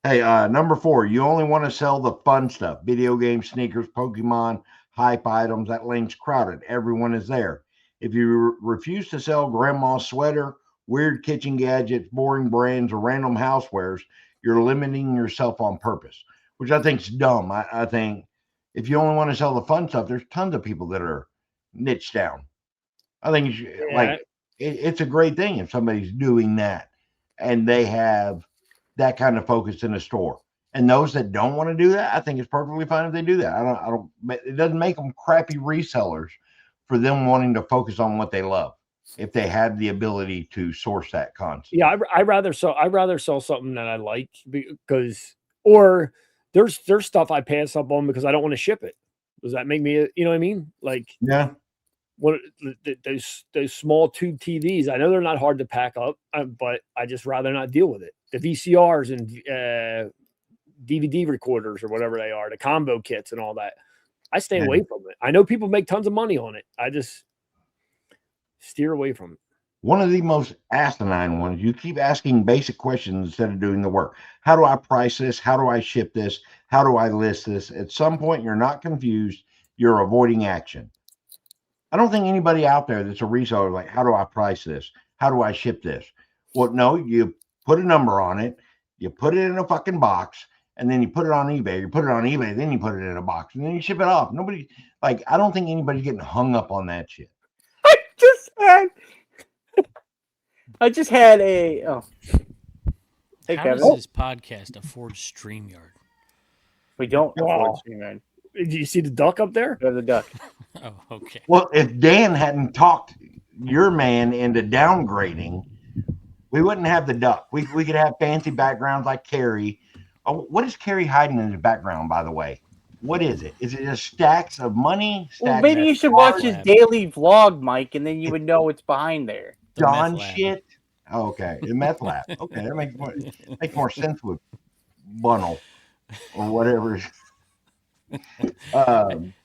Hey, number 4, you only want to sell the fun stuff: video games, sneakers, Pokemon, hype items. That lane's crowded. Everyone is there. If you refuse to sell grandma's sweater, weird kitchen gadgets, boring brands, or random housewares, you're limiting yourself on purpose, which I think is dumb. I think if you only want to sell the fun stuff, there's tons of people that are niche down. I think it's a great thing if somebody's doing that and they have that kind of focus in a store. And those that don't want to do that, I think it's perfectly fine if they do that. I don't. It doesn't make them crappy resellers for them wanting to focus on what they love. If they had the ability to source that content. Yeah, I rather sell something that I like because, or there's stuff I pass up on because I don't want to ship it. Does that make me, you know what I mean? Like, Yeah. What those small tube TVs? I know they're not hard to pack up, but I just rather not deal with it. The VCRs and DVD recorders or whatever they are, the combo kits and all that. I stay away from it. I know people make tons of money on it. I just steer away from it. One of the most asinine ones, you keep asking basic questions instead of doing the work. How do I price this? How do I ship this? How do I list this? At some point, you're not confused. You're avoiding action. I don't think anybody out there that's a reseller like, how do I price this? How do I ship this? Well, no, you put a number on it. You put it in a fucking box, and then you put it on eBay. You put it on eBay, then you put it in a box, and then you ship it off. Nobody, like, I don't think anybody's getting hung up on that shit. I just had a. Oh. Hey, How Kevin. does this podcast afford StreamYard? We don't afford Wow. StreamYard. Did you see the duck up there? We have the duck. Oh, okay. Well, if Dan hadn't talked your man into downgrading, we wouldn't have the duck. We could have fancy backgrounds like Carrie. Oh, what is Carrie hiding in his background, by the way? What is it? Is it just stacks of money? Well, maybe you should watch his daily vlog, Mike, and then you would know what's behind there. John shit. Oh, okay, the meth lab. Okay, that makes more sense with Bunnell or whatever.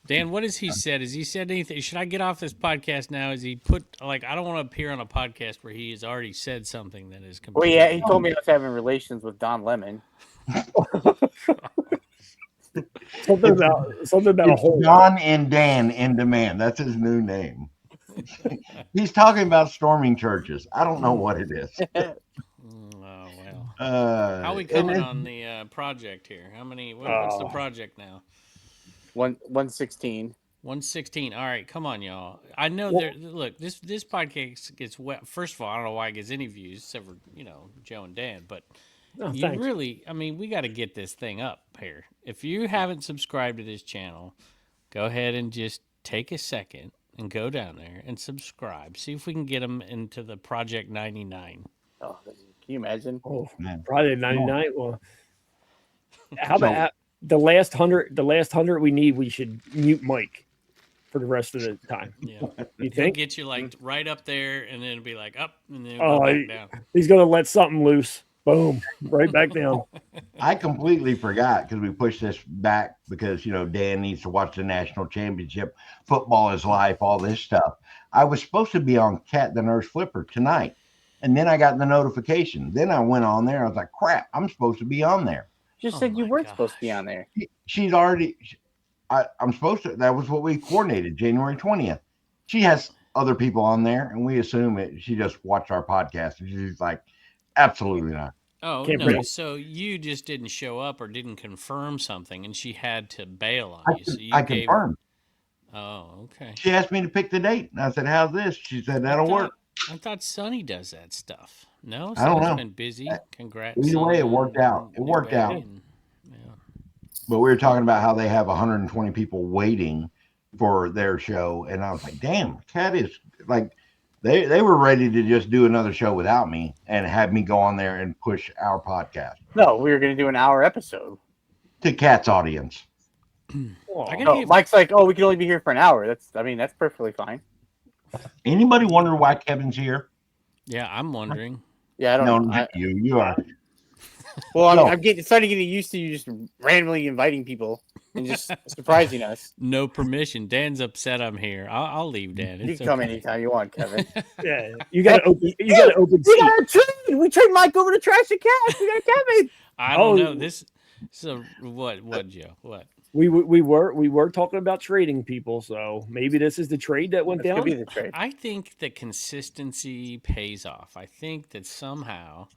Dan, what has he said? Has he said anything? Should I get off this podcast now? Is he put like I don't want to appear on a podcast where he has already said something that is Well, completely. yeah, he told me I was having relations with Don Lemon. Something about a whole John and Dan in demand. That's his new name. He's talking about storming churches. I don't know what it is. Oh well. How are we coming on the project here? How many? What's the project now? 116. 116. All right, come on, y'all. I know there. Look, this podcast gets wet. First of all, I don't know why it gets any views except for Joe and Dan, but you thanks. really, I mean, we got to get this thing up here. If you haven't subscribed to this channel, go ahead and just take a second and go down there and subscribe. See if we can get them into the Project 99. Oh, can you imagine? Oh, probably 99. Well, how about the last 100? The last 100 we need. We should mute Mike for the rest of the time. Yeah, you think? Get you like right up there, and then it'll be like up, and then it'll go back down. He's gonna let something loose. Boom, right back down. I completely forgot because we pushed this back because Dan needs to watch the national championship. Football is life. All this stuff. I was supposed to be on Cat the Nurse Flipper tonight, and then I got the notification. Then I went on there. I was like, "Crap! I'm supposed to be on there." Just said you weren't supposed to be on there. She's already. I'm supposed to. That was what we coordinated. January 20th. She has other people on there, and we assume it. She just watched our podcast, and she's like, "Absolutely not." Oh, no. So you just didn't show up or didn't confirm something, and she had to bail on you. So I confirmed. Oh, okay. She asked me to pick the date, and I said, "How's this?" She said, "That'll work." I thought Sonny does that stuff. No, I don't know. Been busy. Congrats. Either way, it worked out. It worked out. But we were talking about how they have 120 people waiting for their show, and I was like, "Damn, Cat is like." They were ready to just do another show without me and have me go on there and push our podcast. No, we were going to do an hour episode. To Cat's audience. Mike's like, "Oh, we can only be here for an hour." That's perfectly fine. Anybody wonder why Kevin's here? Yeah, I'm wondering. Yeah, I don't know. You are. Well, I'm starting to get used to you just randomly inviting people and just surprising us. No permission. Dan's upset I'm here. I'll leave, Dan. You can come anytime you want, Kevin. Yeah, you got to open. You got to open. We got a trade. We trade Mike over to Trash and Cash. We got Kevin. I don't know this. So what, Joe? What? We were talking about trading people, so maybe this is the trade that went down. Could be the trade. I think the consistency pays off. I think that somehow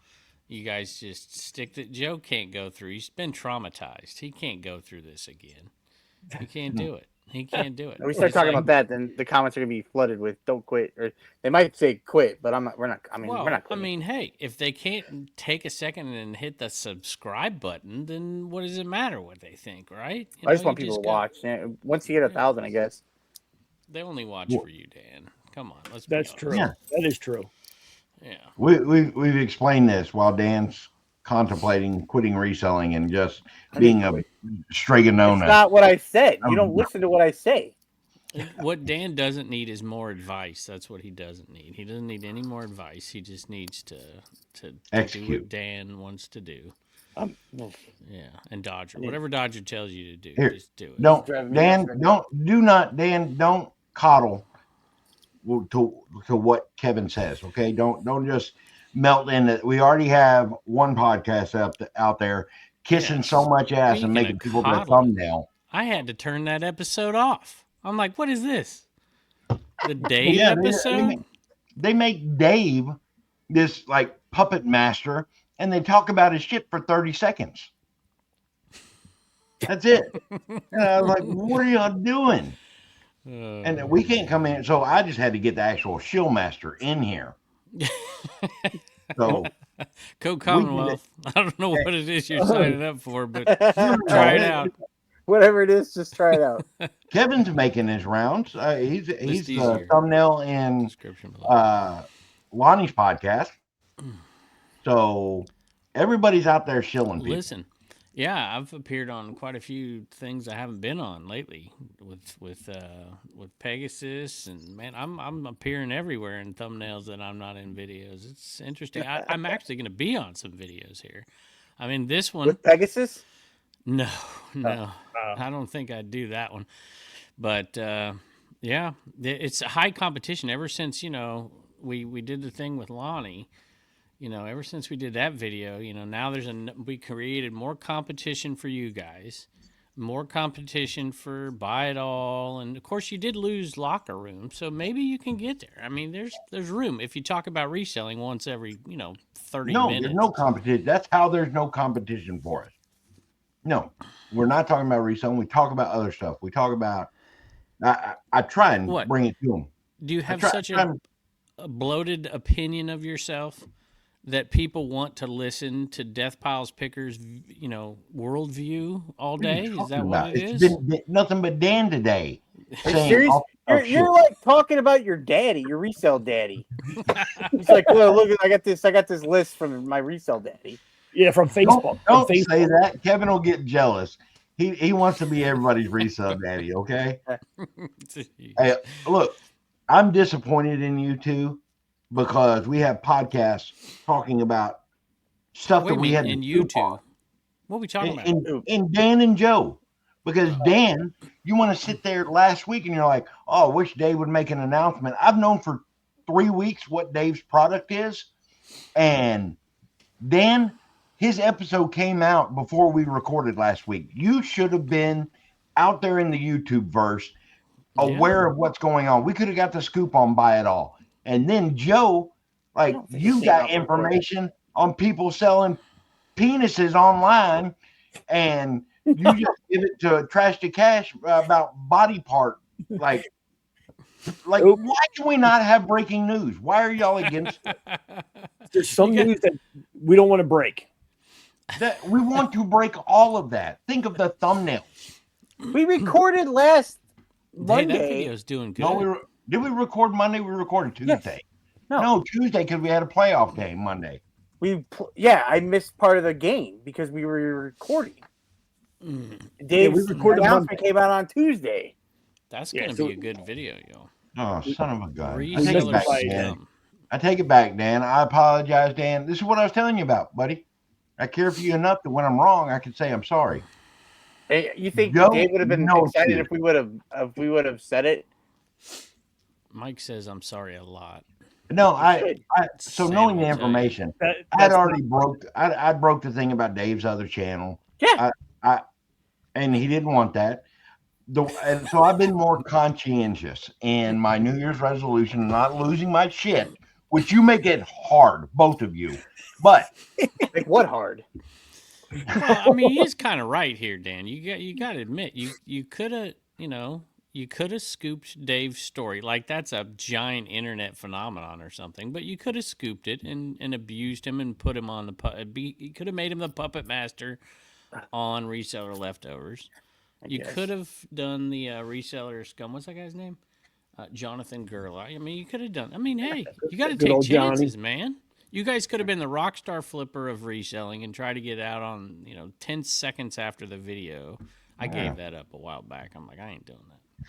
you guys just stick that. Joe can't go through. He's been traumatized. He can't go through this again. He can't do it. He can't do it. If we start It's talking like- about that, then the comments are gonna be flooded with "Don't quit," or they might say "Quit," but I'm not. We're not. I mean, Well, we're not. I Quitting. mean, hey, if they can't take a second and hit the subscribe button, then what does it matter what they think, right? I just You want people to got- watch. Yeah, once you get 1,000, I guess. They only watch Well- for you, Dan. Come on, let's. That's be true. honest. Yeah. That is true. Yeah. We've explained this while Dan's contemplating quitting reselling and just I being didn't a quit. It's straganona. not what I said. You don't Um, listen to what I say. What Dan doesn't need is more advice. That's what he doesn't need. He doesn't need any more advice. He just needs to do Execute. what Dan wants to do. Well, Yeah, and Dodger, Yeah. whatever Dodger tells you to do, Here, just do it. Don't driving me Dan, nuts right don't coddle to what Kevin says. Okay, don't just melt in it. We already have one podcast out there kissing Yes. so much ass Speaking and making of people the coddling. thumbnail. I had to turn that episode off. I'm like, what is this? The Dave Yeah, episode? they make Dave this like puppet master, and they talk about his shit for 30 seconds. That's it. And I was like, what are y'all doing? And we can't come in. So I just had to get the actual shill master in here. So Code Commonwealth. I don't know what it is you're signing up for, but now. try it out. Whatever it is, just try it out. Kevin's making his rounds. He's the easier. thumbnail in Description below. Lonnie's podcast. So everybody's out there shilling people. Listen, yeah, I've appeared on quite a few things I haven't been on lately with Pegasus, and man, I'm appearing everywhere in thumbnails that I'm not in videos. It's interesting. I'm actually going to be on some videos here. I mean, this one. With Pegasus? No, I don't think I'd do that one. But yeah, it's a high competition ever since, we did the thing with Lonnie. Ever since we did that video, now we created more competition for you guys, more competition for Buy It All, and of course you did lose Locker Room, so maybe you can get there. I mean, there's room if you talk about reselling once every 30 No, minutes. there's no competition. That's how there's no competition for us. No, we're not talking about reselling. We talk about other stuff. We talk about. I try and What? bring it to them. Do you have such a bloated opinion of yourself that people want to listen to Death Piles Pickers, worldview all day? Is that what it is? It's been nothing but Dan today. saying Serious? all You're, shit. you're like talking about your daddy, your resale daddy. He's like, well, look, I got this list from my resale daddy. Yeah, from Facebook. Don't From say that. Kevin will get jealous. He wants to be everybody's resale daddy. Okay. Hey, look, I'm disappointed in you two because we have podcasts talking about stuff Wait that a we minute, had and to you do two. What are we talking about? in Dan and Joe. Because Dan, you want to sit there last week and you're like, oh, I wish Dave would make an announcement. I've known for 3 weeks what Dave's product is. And Dan, his episode came out before we recorded last week. You should have been out there in the YouTube verse, aware of what's going on. We could have got the scoop on Buy It All. And then Joe, like, you got information on people selling penises online, and you just give it to Trash to Cash about body part. Like why can we not have breaking news? Why are y'all against it? There's some news that we don't want to break. That we want to break all of that. Think of the thumbnail. We recorded last Hey, that Monday. video's doing good. No, did we record Monday? We recorded Tuesday. Yes. No, Tuesday because we had a playoff game Monday. I missed part of the game because we were recording. Dave's we recorded announcement Monday. came out on Tuesday. That's Yeah, going to so- be a good video, yo. Oh, son of a gun. I take it Resellers back, Resellers Dan. scum. I take it back, Dan. I apologize, Dan. This is what I was telling you about, buddy. I care for you enough that when I'm wrong, I can say I'm sorry. Hey, you think Joe, Dave would have been no excited fear. if we would have said it? Mike says I'm sorry a lot. No, should. so Sam knowing will the tell you. information, That, I'd that's already I broke the thing about Dave's other channel. Yeah. And he didn't want that. And so I've been more conscientious in my New Year's resolution, not losing my shit, which you make it hard, both of you. But Like what hard? Well, I mean, he is kind of right here, Dan. You got to admit, you could have, scooped Dave's story. Like, that's a giant internet phenomenon or something, but you could have scooped it and abused him and put him on you could have made him the puppet master on Reseller Leftovers. You could have done the reseller scum. What's that guy's name? Jonathan Gerla. I mean, you could have done. I mean, hey, you got to take chances, man. You guys could have been the rock star flipper of reselling and try to get out on 10 seconds after the video. I gave that up a while back. I'm like, I ain't doing that.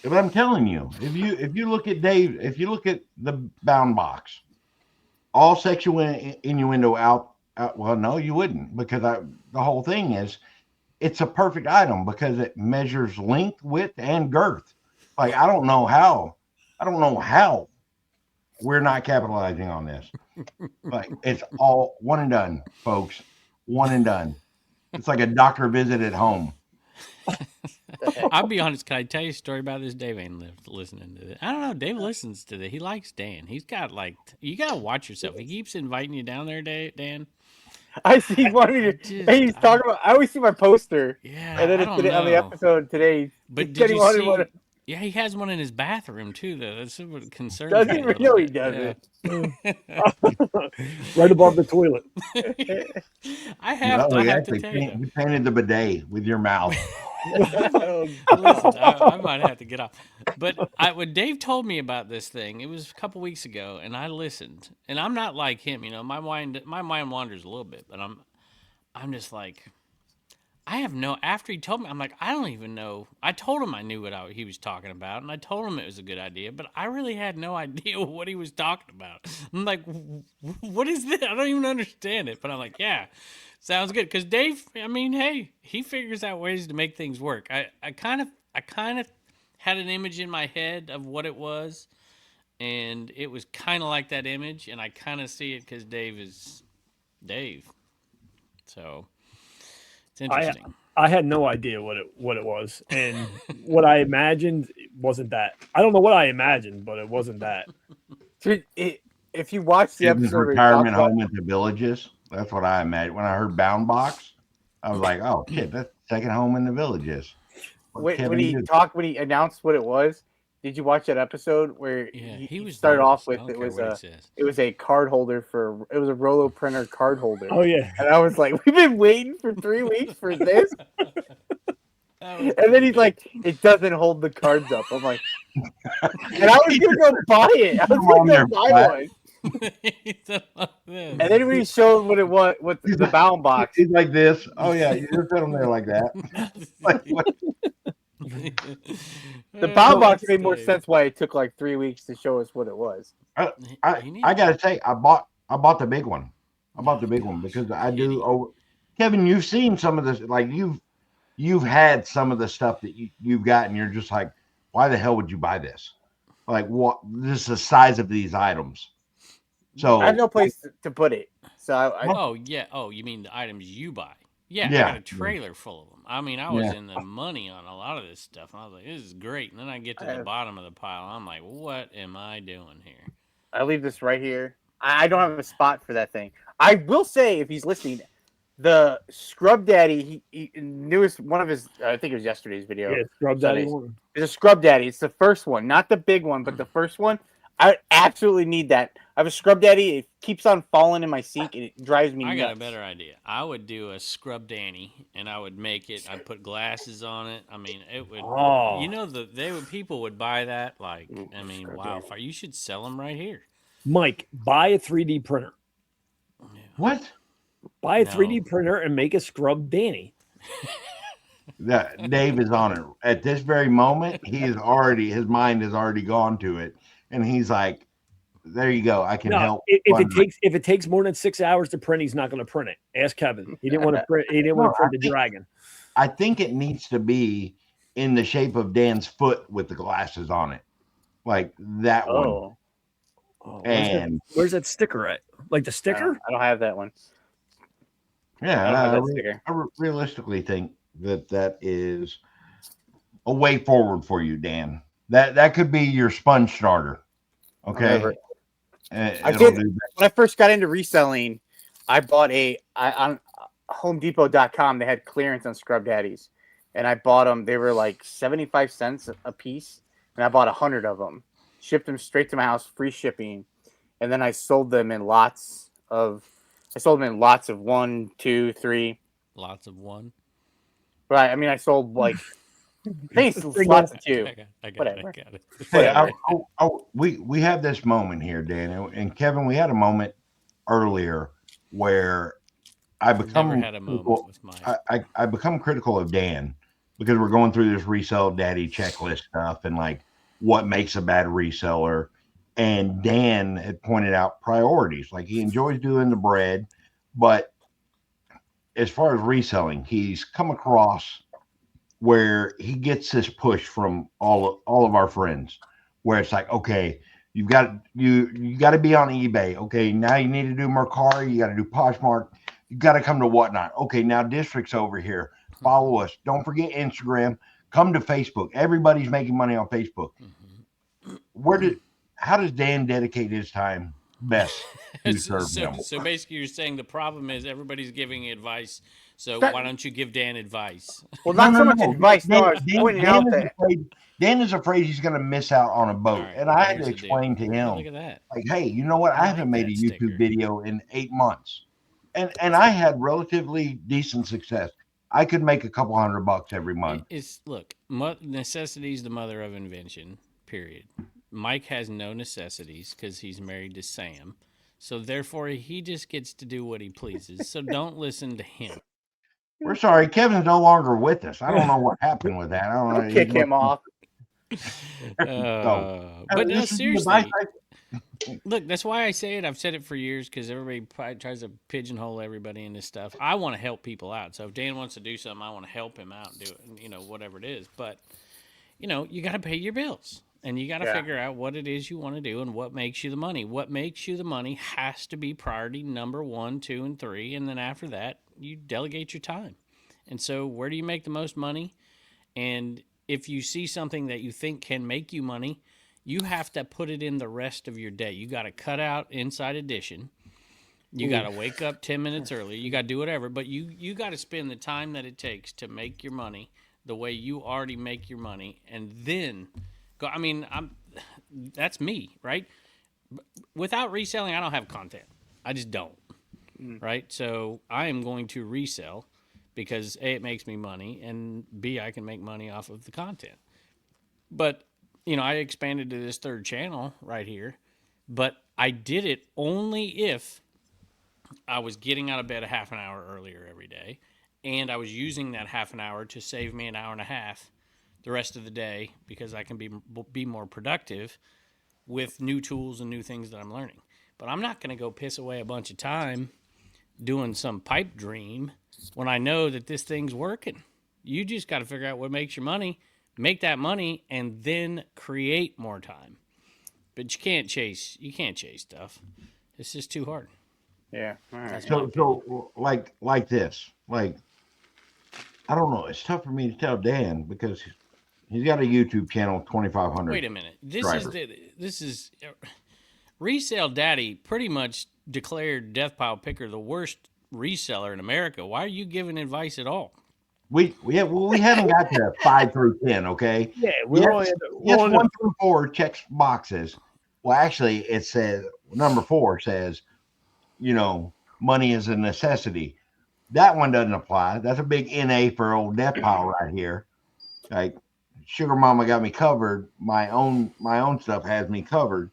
But I'm telling you, if you look at Dave, if you look at the bound box, all sexual innuendo out. Well, no, you wouldn't, because the whole thing is, it's a perfect item because it measures length, width, and girth. Like, I don't know how we're not capitalizing on this. Like, it's all one and done, folks. One and done. It's like a doctor visit at home. I'll be honest. Can I tell you a story about this? Dave ain't listening to this. I don't know. Dave listens to this. He likes Dan. He's got you got to watch yourself. He keeps inviting you down there, Dan. I see one. He's talking about. I always see my poster. Yeah, and then on the episode today. But did you see? Yeah, he has one in his bathroom too. Though that's what concerns me. Does he really? Does it? Right above the toilet. I have to tell you. You painted the bidet with your mouth. Listen, I might have to get off. But when Dave told me about this thing, it was a couple weeks ago, and I listened. And I'm not like him, my mind wanders a little bit, but I'm just like, I have no. After he told me, I'm like, I don't even know. I told him I knew what he was talking about, and I told him it was a good idea, but I really had no idea what he was talking about. I'm like, what is this? I don't even understand it. But I'm like, yeah, sounds good. Because Dave, I mean, hey, he figures out ways to make things work. I kind of had an image in my head of what it was, and it was kind of like that image, and I kind of see it because Dave is Dave. So. It's interesting. I had no idea what it was, and what I imagined wasn't that. I don't know what I imagined, but it wasn't that. If you watch the episode, retirement home into Villages. That's what I imagined when I heard Bound Box. I was like, "Oh shit, that's second home in the Villages." When he announced what it was, did you watch that episode where he started off with it was a card holder it was a Rolo printer card holder. Oh yeah, and I was like, we've been waiting for 3 weeks for this, and then he's like, it doesn't hold the cards up. I'm like, and I was gonna go buy it. I was gonna go buy one. And then when he showed what it was, what the bound box, he's like this. Oh yeah, you just put them there like that. Like, the bound box made more sense why it took like 3 weeks to show us what it was. I gotta say, I bought the big one. I bought the big one because I do. Oh, Kevin, you've seen some of this. Like you've had some of the stuff that you've got, and you're just like, why the hell would you buy this? Like, what? This is the size of these items. So I have no place to put it. So you mean the items you buy? Yeah, I got a trailer full of them. I mean, I was in the money on a lot of this stuff. And I was like, this is great. And then I get to the bottom of the pile. I'm like, what am I doing here? I leave this right here. I don't have a spot for that thing. I will say, if he's listening, the Scrub Daddy, he newest one of his, I think it was yesterday's video. Yeah, Scrub Daddy one. It's a Scrub Daddy. It's the first one, not the big one, but the first one. I absolutely need that. I have a Scrub Daddy. It keeps on falling in my sink, and it drives me nuts. I got a better idea. I would do a Scrub Danny, and I would make it. I'd put glasses on it. I mean, it would. Oh. People would buy that. Like, I mean, wildfire. You should sell them right here. Mike, buy a 3D printer. What? Buy a 3D printer and make a Scrub Danny. Dave is on it at this very moment. His mind has already gone to it, and he's like, there you go. I can help. If it takes more than 6 hours to print, he's not going to print it. Ask Kevin. He didn't want to print. He didn't want to print the dragon. I think it needs to be in the shape of Dan's foot with the glasses on it, like that one. And where's that sticker at? Like the sticker? I don't have that one. Yeah, I realistically think that is a way forward for you, Dan. That could be your sponge starter. Okay. When I first got into reselling, I bought on HomeDepot.com. They had clearance on Scrub Daddies, and I bought them. They were like 75 cents a piece, and I bought 100 of them. Shipped them straight to my house, free shipping, and then I sold them in lots of. I sold them in lots of 1, 2, 3. Lots of one. Right. I mean, I sold like I think it's Single. lots of 2. I got Whatever. it. Hey, Whatever. we have this moment here, Dan, and Kevin. We had a moment earlier where I become Never had a moment critical- with my. I become critical of Dan because we're going through this resell daddy checklist stuff and like what makes a bad reseller. And Dan had pointed out priorities. Like he enjoys doing the bread, but as far as reselling, he's come across where he gets this push from all of our friends, where it's like, okay, you got to be on eBay. Okay, now you need to do Mercari. You got to do Poshmark. You got to come to Whatnot. Okay, now District's over here. Follow us. Don't forget Instagram. Come to Facebook. Everybody's making money on Facebook. How does Dan dedicate his time best to serve them? So basically, you're saying the problem is everybody's giving advice. So That- why don't you give Dan advice? Well, not so much advice. No, I was pointing out is that. Dan is afraid he's going to miss out on a boat. All right, And I had here's to the deal. explain to Oh, look him, at that. like, hey, you know what? I I haven't like made a that YouTube sticker. video in 8 months. And I had relatively decent success. I could make a couple $100 every month. Look, necessity is the mother of invention. Period. Mike has no necessities because he's married to Sam, so therefore he just gets to do what he pleases. So don't listen to him. We're sorry, Kevin's no longer with us. I don't know what happened with that. I don't know. Don't kick him off. But no, This is the seriously. advice Look, that's why I say it. I've said it for years because everybody probably tries to pigeonhole everybody in this stuff. I want to help people out. So if Dan wants to do something, I want to help him out and do it, whatever it is. But, you got to pay your bills and you got to figure out what it is you want to do and what makes you the money. What makes you the money has to be priority number 1, 2, and 3. And then after that, you delegate your time. And so where do you make the most money? And if you see something that you think can make you money, you have to put it in the rest of your day. You got to cut out Inside Edition. You got to wake up 10 minutes early. You got to do whatever, but you got to spend the time that it takes to make your money the way you already make your money, and then go. I mean, that's me, right? Without reselling, I don't have content. I just don't, right? So I am going to resell because A, it makes me money, and B, I can make money off of the content. But I expanded to this third channel right here, but I did it only if I was getting out of bed a half an hour earlier every day, and I was using that half an hour to save me an hour and a half the rest of the day because I can be more productive with new tools and new things that I'm learning. But I'm not going to go piss away a bunch of time doing some pipe dream when I know that this thing's working. You just got to figure out what makes your money. Make that money and then create more time. But you can't chase stuff. It's just too hard. Yeah. All right. That's my opinion. So like this, like, I don't know. It's tough for me to tell Dan because he's got a YouTube channel, 2,500. Wait a minute. This subscribers. is Resell Daddy pretty much declared Death Pile Picker the worst reseller in America. Why are you giving advice at all? We haven't got to 5 through 10, okay? Yeah, we're only at Yes, the 1 through 4 checks boxes. Well, actually, it says number 4 says, money is a necessity. That one doesn't apply. That's a big NA for old Death Pile right here. Like, Sugar Mama got me covered. My own stuff has me covered.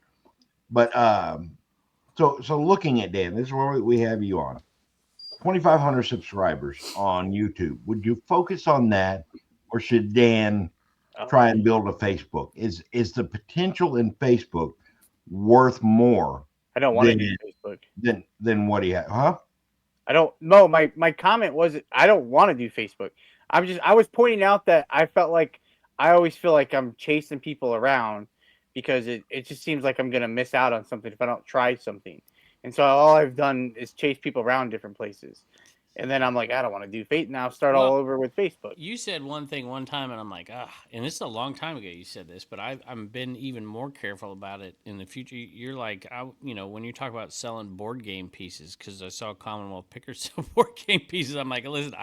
But so looking at Dan, this is where we have you on. 2,500 subscribers on YouTube. Would you focus on that, or should Dan try and build a Facebook? Is the potential in Facebook worth more? I don't want to do Facebook. Than what he had, huh? I don't know. My comment was I don't want to do Facebook. I was pointing out that I always feel like I'm chasing people around because it just seems like I'm gonna miss out on something if I don't try something. And so all I've done is chase people around different places. And then I'm like, I don't want to do Facebook now. Start all over with Facebook. You said one thing one time, and I'm like, and this is a long time ago you said this, but I've been even more careful about it in the future. You're like, when you talk about selling board game pieces, because I saw Commonwealth Pickers sell board game pieces, I'm like, listen,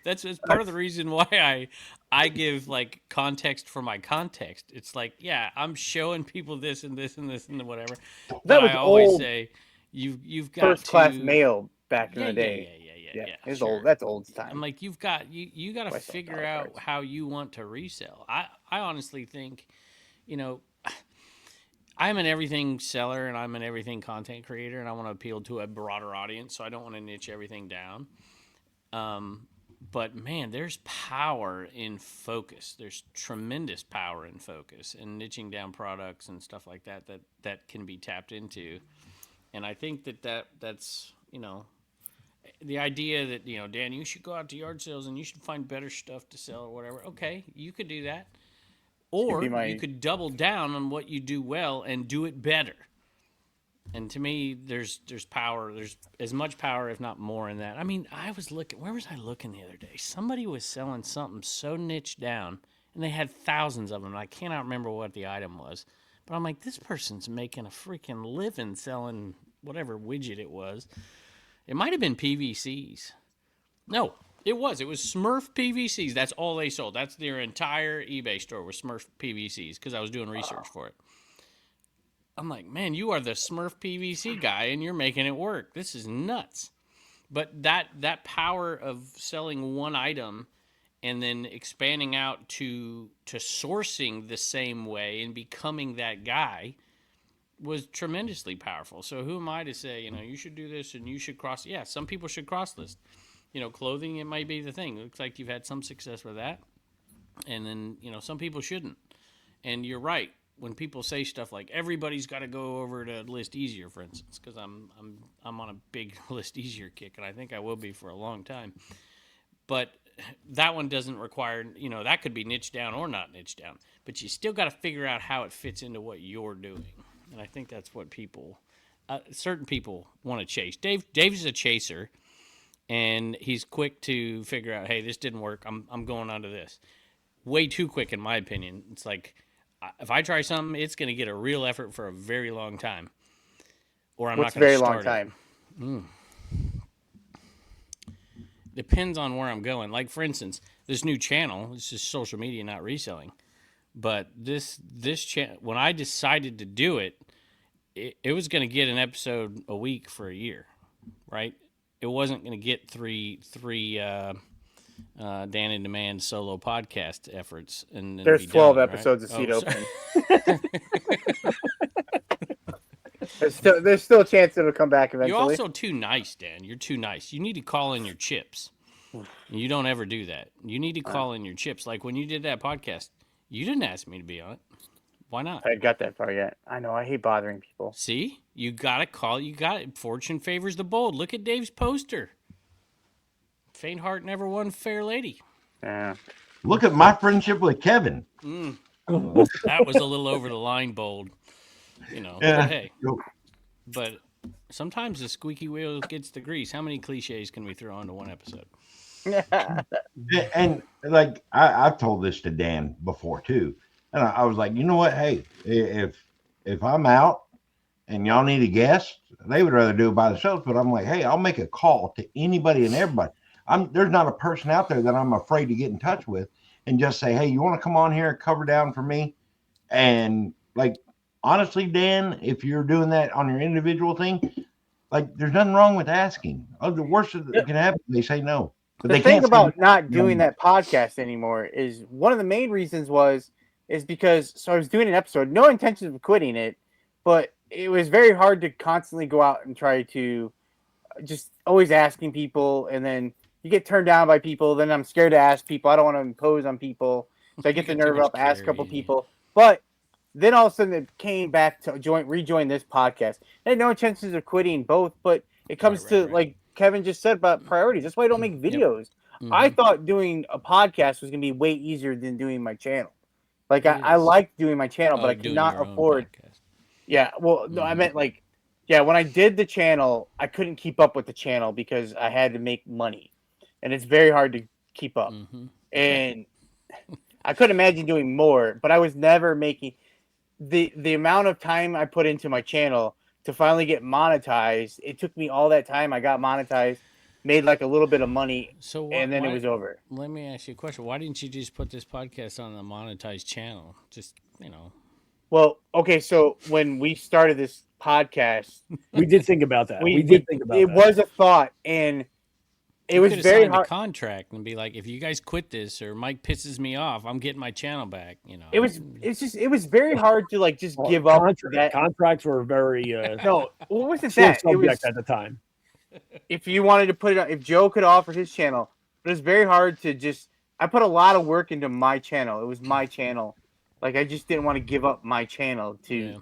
that's part of the reason why I give like context for my context. It's like, yeah, I'm showing people this and this and this and whatever. That but was I always old say, you've got first class to, mail back in the day. Yeah, it's sure. old. That's old time. I'm like, you got to figure out how you want to resell. I honestly think, I'm an everything seller and I'm an everything content creator, and I want to appeal to a broader audience, so I don't want to niche everything down. But man, there's power in focus. There's tremendous power in focus and niching down products and stuff like that can be tapped into. And I think that's the idea that, Dan, you should go out to yard sales and you should find better stuff to sell or whatever. Okay, you could do that. Or you could double down on what you do well and do it better. And to me, there's power. There's as much power, if not more, in that. I mean, where was I looking the other day? Somebody was selling something so niche down, and they had thousands of them. And I cannot remember what the item was. But I'm like, this person's making a freaking living selling whatever widget it was. It might have been PVCs. No, it was. It was Smurf PVCs. That's all they sold. That's their entire eBay store was Smurf PVCs, because I was doing research for it. I'm like, man, you are the Smurf PVC guy, and you're making it work. This is nuts. But that power of selling one item and then expanding out to sourcing the same way and becoming that guy was tremendously powerful. So who am I to say, you should do this and you should cross? Yeah, some people should cross list. Clothing, it might be the thing. It looks like you've had some success with that. And then, some people shouldn't. And you're right. When people say stuff like everybody's got to go over to List Easier, for instance, because I'm on a big List Easier kick, and I think I will be for a long time. But that one doesn't require, that could be niche down or not niche down. But you still got to figure out how it fits into what you're doing. And I think that's what certain people want to chase. Dave's a chaser, and he's quick to figure out, hey, this didn't work. I'm going on to this. Way too quick, in my opinion. It's like, if I try something, it's going to get a real effort for a very long time, or I'm not going to start it. What's very long time? Depends on where I'm going. Like, for instance, this new channel, this is social media, not reselling. But this channel, when I decided to do it, it was going to get an episode a week for a year, right? It wasn't going to get three Dan in Demand solo podcast efforts. And there's 12 done, episodes right? of Seed Open. there's still a chance it'll come back eventually. You're also too nice, Dan. You're too nice. You need to call in your chips. You don't ever do that. You need to call in your chips. Like when you did that podcast, you didn't ask me to be on it. Why not? I haven't got that far yet. I know. I hate bothering people. See? You got to call. You got it. Fortune favors the bold. Look at Dave's poster. Faint heart never won fair lady. Yeah. Look at my friendship with Kevin. That was a little over the line bold. Yeah. But hey. But sometimes the squeaky wheel gets the grease. How many cliches can we throw into one episode? And like I've told this to Dan before too. And I was like, you know what? Hey, if I'm out and y'all need a guest, they would rather do it by themselves. But I'm like, hey, I'll make a call to anybody and everybody. There's not a person out there that I'm afraid to get in touch with and just say, hey, you want to come on here and cover down for me? And like, honestly, Dan, if you're doing that on your individual thing, like there's nothing wrong with asking. The worst that can happen, they say no. But the thing about not doing that podcast anymore is one of the main reasons is because I was doing an episode, no intention of quitting it, but it was very hard to constantly go out and try to just always asking people, and then you get turned down by people. Then I'm scared to ask people. I don't want to impose on people, so I get the nerve up, ask a couple people. But then all of a sudden it came back to rejoin this podcast. I had no intentions of quitting both, but it comes to like Kevin just said about priorities. That's why I don't make videos. Yep. I thought doing a podcast was going to be way easier than doing my channel. Like I like doing my channel, but I cannot afford. Yeah, well, no, I meant like, yeah, when I did the channel, I couldn't keep up with the channel because I had to make money. and it's very hard to keep up. Mm-hmm. And I couldn't imagine doing more, but I was never making the amount of time I put into my channel to finally get monetized. It took me all that time. I got monetized, made like a little bit of money, So and then it was over. Let me ask you a question. Why didn't you just put this podcast on the monetized channel? Just Well, okay, so when we started this podcast, We did think about that. We did think about it that. was a thought, and it was could've very signed hard. a contract and be like, if you guys quit this or Mike pisses me off, I'm getting my channel back. It was very hard to like just give up that. Contracts were very No, what was it sore that? It was subject at the time. if you wanted to put it on, if Joe could offer his channel, but it's very hard to just. I put a lot of work into my channel. It was my channel. Like I just didn't want to give up my channel to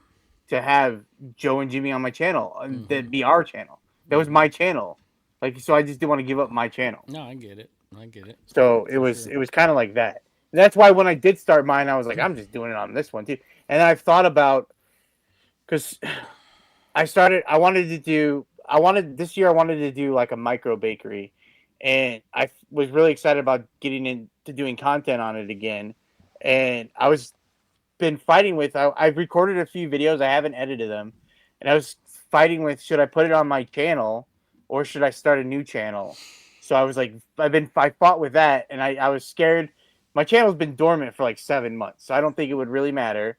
have Joe and Jimmy on my channel and that'd be our channel. That was my channel. Like so, I just didn't want to give up my channel. No, I get it. So it was kind of like that. And that's why when I did start mine, I was like, I'm just doing it on this one too. And I've thought about because this year I wanted to do like a micro bakery, and I was really excited about getting into doing content on it again. And been fighting with. I've recorded a few videos. I haven't edited them, and I was fighting with should I put it on my channel or should I start a new channel. So I was like, I fought with that, and I was scared. My channel's been dormant for like 7 months, so I don't think it would really matter.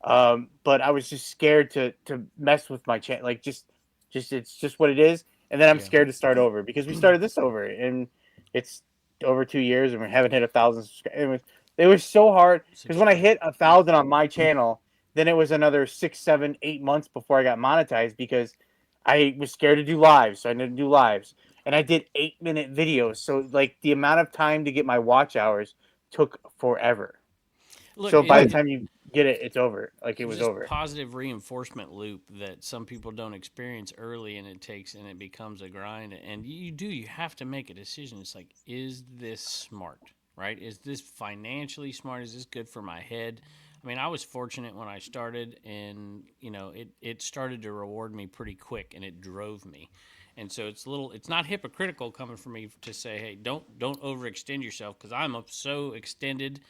But I was just scared to mess with my channel. Like just it's just what it is. And then I'm scared to start over because we started this over, and it's over 2 years, and we haven't hit 1,000 subscribers. It was so hard because when I hit 1,000 on my channel, then it was another 6, 7, 8 months before I got monetized because I was scared to do lives. So I didn't do lives, and I did 8-minute videos. So like the amount of time to get my watch hours took forever. Look, so by the time you get it, it's over. Like it was this over. Positive reinforcement loop that some people don't experience early, and it becomes a grind. And you have to make a decision. It's like, is this smart? Right? Is this financially smart? Is this good for my head? I mean, I was fortunate when I started, and it started to reward me pretty quick, and it drove me. And so it's not hypocritical coming from me to say, hey, don't overextend yourself, because I'm so extended.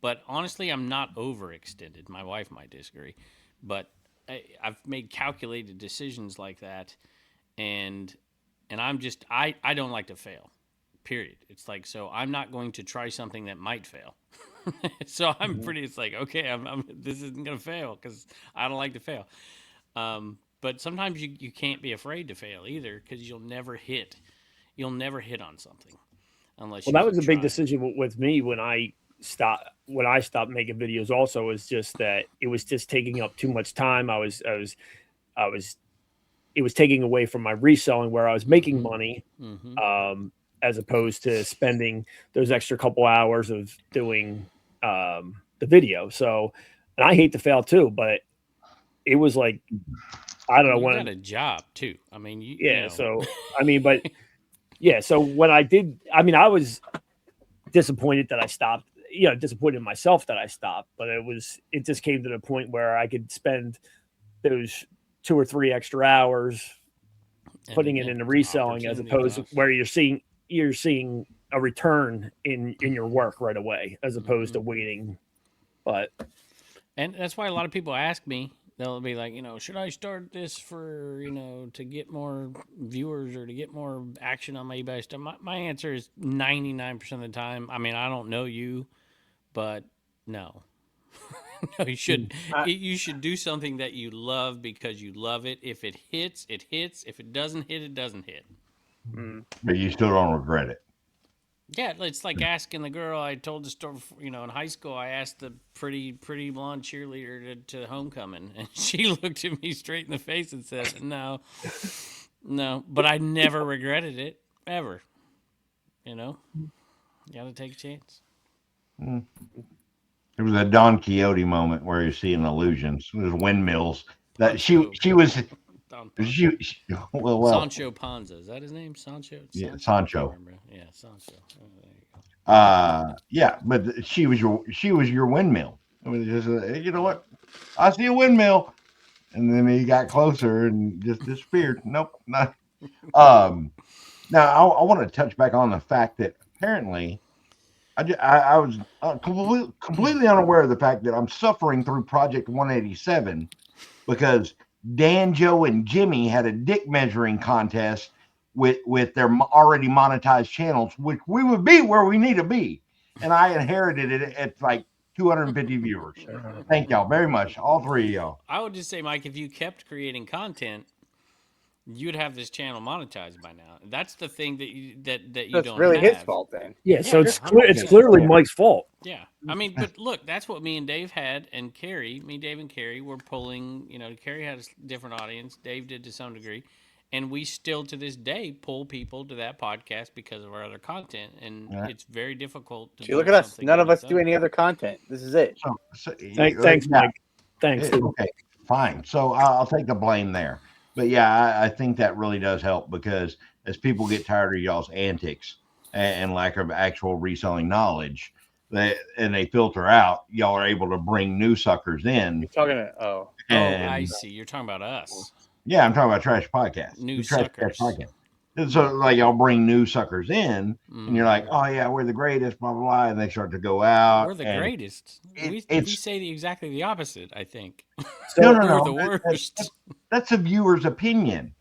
But honestly, I'm not overextended. My wife might disagree, but I've made calculated decisions like that, and I don't like to fail. Period. It's like, so I'm not going to try something that might fail. So it's like, okay, this isn't going to fail because I don't like to fail. But sometimes you can't be afraid to fail either, because you'll never hit on something unless. Well, that was a big decision with me when I stopped making videos. Also, is just that it was just taking up too much time. It was taking away from my reselling where I was making money. As opposed to spending those extra couple hours of doing the video. So, and I hate to fail too, but it was like, I don't know. You got a job too. I mean, So, I mean, but yeah. So when I did, I mean, I was disappointed that I stopped, disappointed in myself that I stopped, but it just came to the point where I could spend those 2 or 3 extra hours putting it into reselling, as opposed to where you're seeing a return in your work right away, as opposed to waiting. And that's why a lot of people ask me, they'll be like, should I start this for, to get more viewers or to get more action on my eBay stuff? My answer is 99% of the time. I mean, I don't know you, but no. No, you should. You should do something that you love because you love it. If it hits, it hits. If it doesn't hit, it doesn't hit. But you still don't regret it. Yeah, it's like asking the girl. I told the story, in high school, I asked the pretty blonde cheerleader to homecoming, and she looked at me straight in the face and said, no. But I never regretted it, ever. You got to take a chance. It was a Don Quixote moment where you're seeing illusions. It was windmills. That she was. Well, Sancho Panza, is that his name? Sancho. Yeah, Sancho. Yeah, Sancho. Oh, there you go. Yeah, but she was your windmill. It was just you know what? I see a windmill, and then he got closer and just disappeared. Nope, not. No, Now, I want to touch back on the fact that apparently I was completely unaware of the fact that I'm suffering through Project 187 because Dan, Joe, and Jimmy had a dick measuring contest with their already monetized channels, which we would be where we need to be. And I inherited it at like 250 viewers. Thank y'all very much, all three of y'all. I would just say, Mike, if you kept creating content, you'd have this channel monetized by now. That's the thing that you That's don't really have. his fault then. Yeah, so Yeah, it's 100%. clearly Mike's fault. Yeah, I mean, but look, that's what me and Dave had, and Carrie, Dave, and Carrie were pulling. Carrie had a different audience. Dave did to some degree, and we still to this day pull people to that podcast because of our other content, and it's very difficult to. See, look at us. None of us do any other content. This is it. Thanks, Mike. Thanks. Okay, fine. So I'll take the blame there. But yeah, I think that really does help because as people get tired of y'all's antics and lack of actual reselling knowledge, they filter out, y'all are able to bring new suckers in. You're talking to I see. You're talking about us. Yeah, I'm talking about Trash Podcast. New Trash suckers. Podcast. And so like y'all bring new suckers in, and you're like, oh yeah, we're the greatest, blah blah blah, and they start to go out. We're the greatest. We say exactly the opposite, I think. No, We're the worst. That's a viewer's opinion.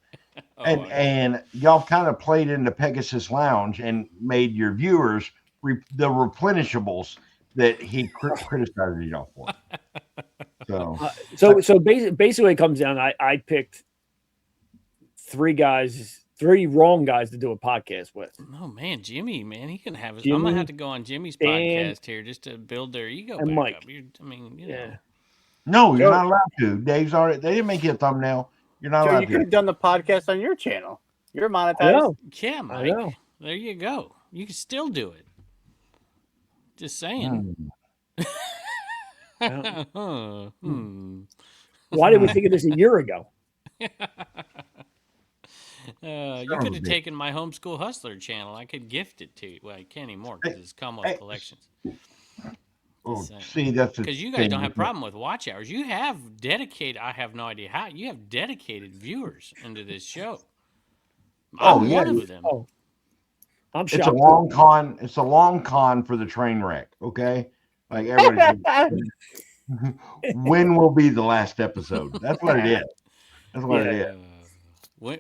And y'all kind of played into Pegasus Lounge and made your viewers the replenishables that he criticized y'all for. So basically, it comes down. I picked three wrong guys to do a podcast with. Oh man, Jimmy, man, he can have his. I'm gonna have to go on Jimmy's podcast here just to build their ego back Mike. up. You know. No, you're not allowed to. Dave's already. They didn't make you a thumbnail. You're not allowed to. You could have done the podcast on your channel. You're monetized. Yeah, Mike. There you go. You can still do it. Just saying. Why did we think of this a year ago? You could have taken my homeschool hustler channel. I could gift it to you. Well, I can't anymore because it's Commonwealth Collections. See, that's because you guys don't have a problem with watch hours. You have dedicated. I have no idea how. You have dedicated viewers into this show. I'm one of them. I'm shocked. It's a long con. It's a long con for the train wreck. Okay, like everybody. When will be the last episode? That's what it is. That's what it is. When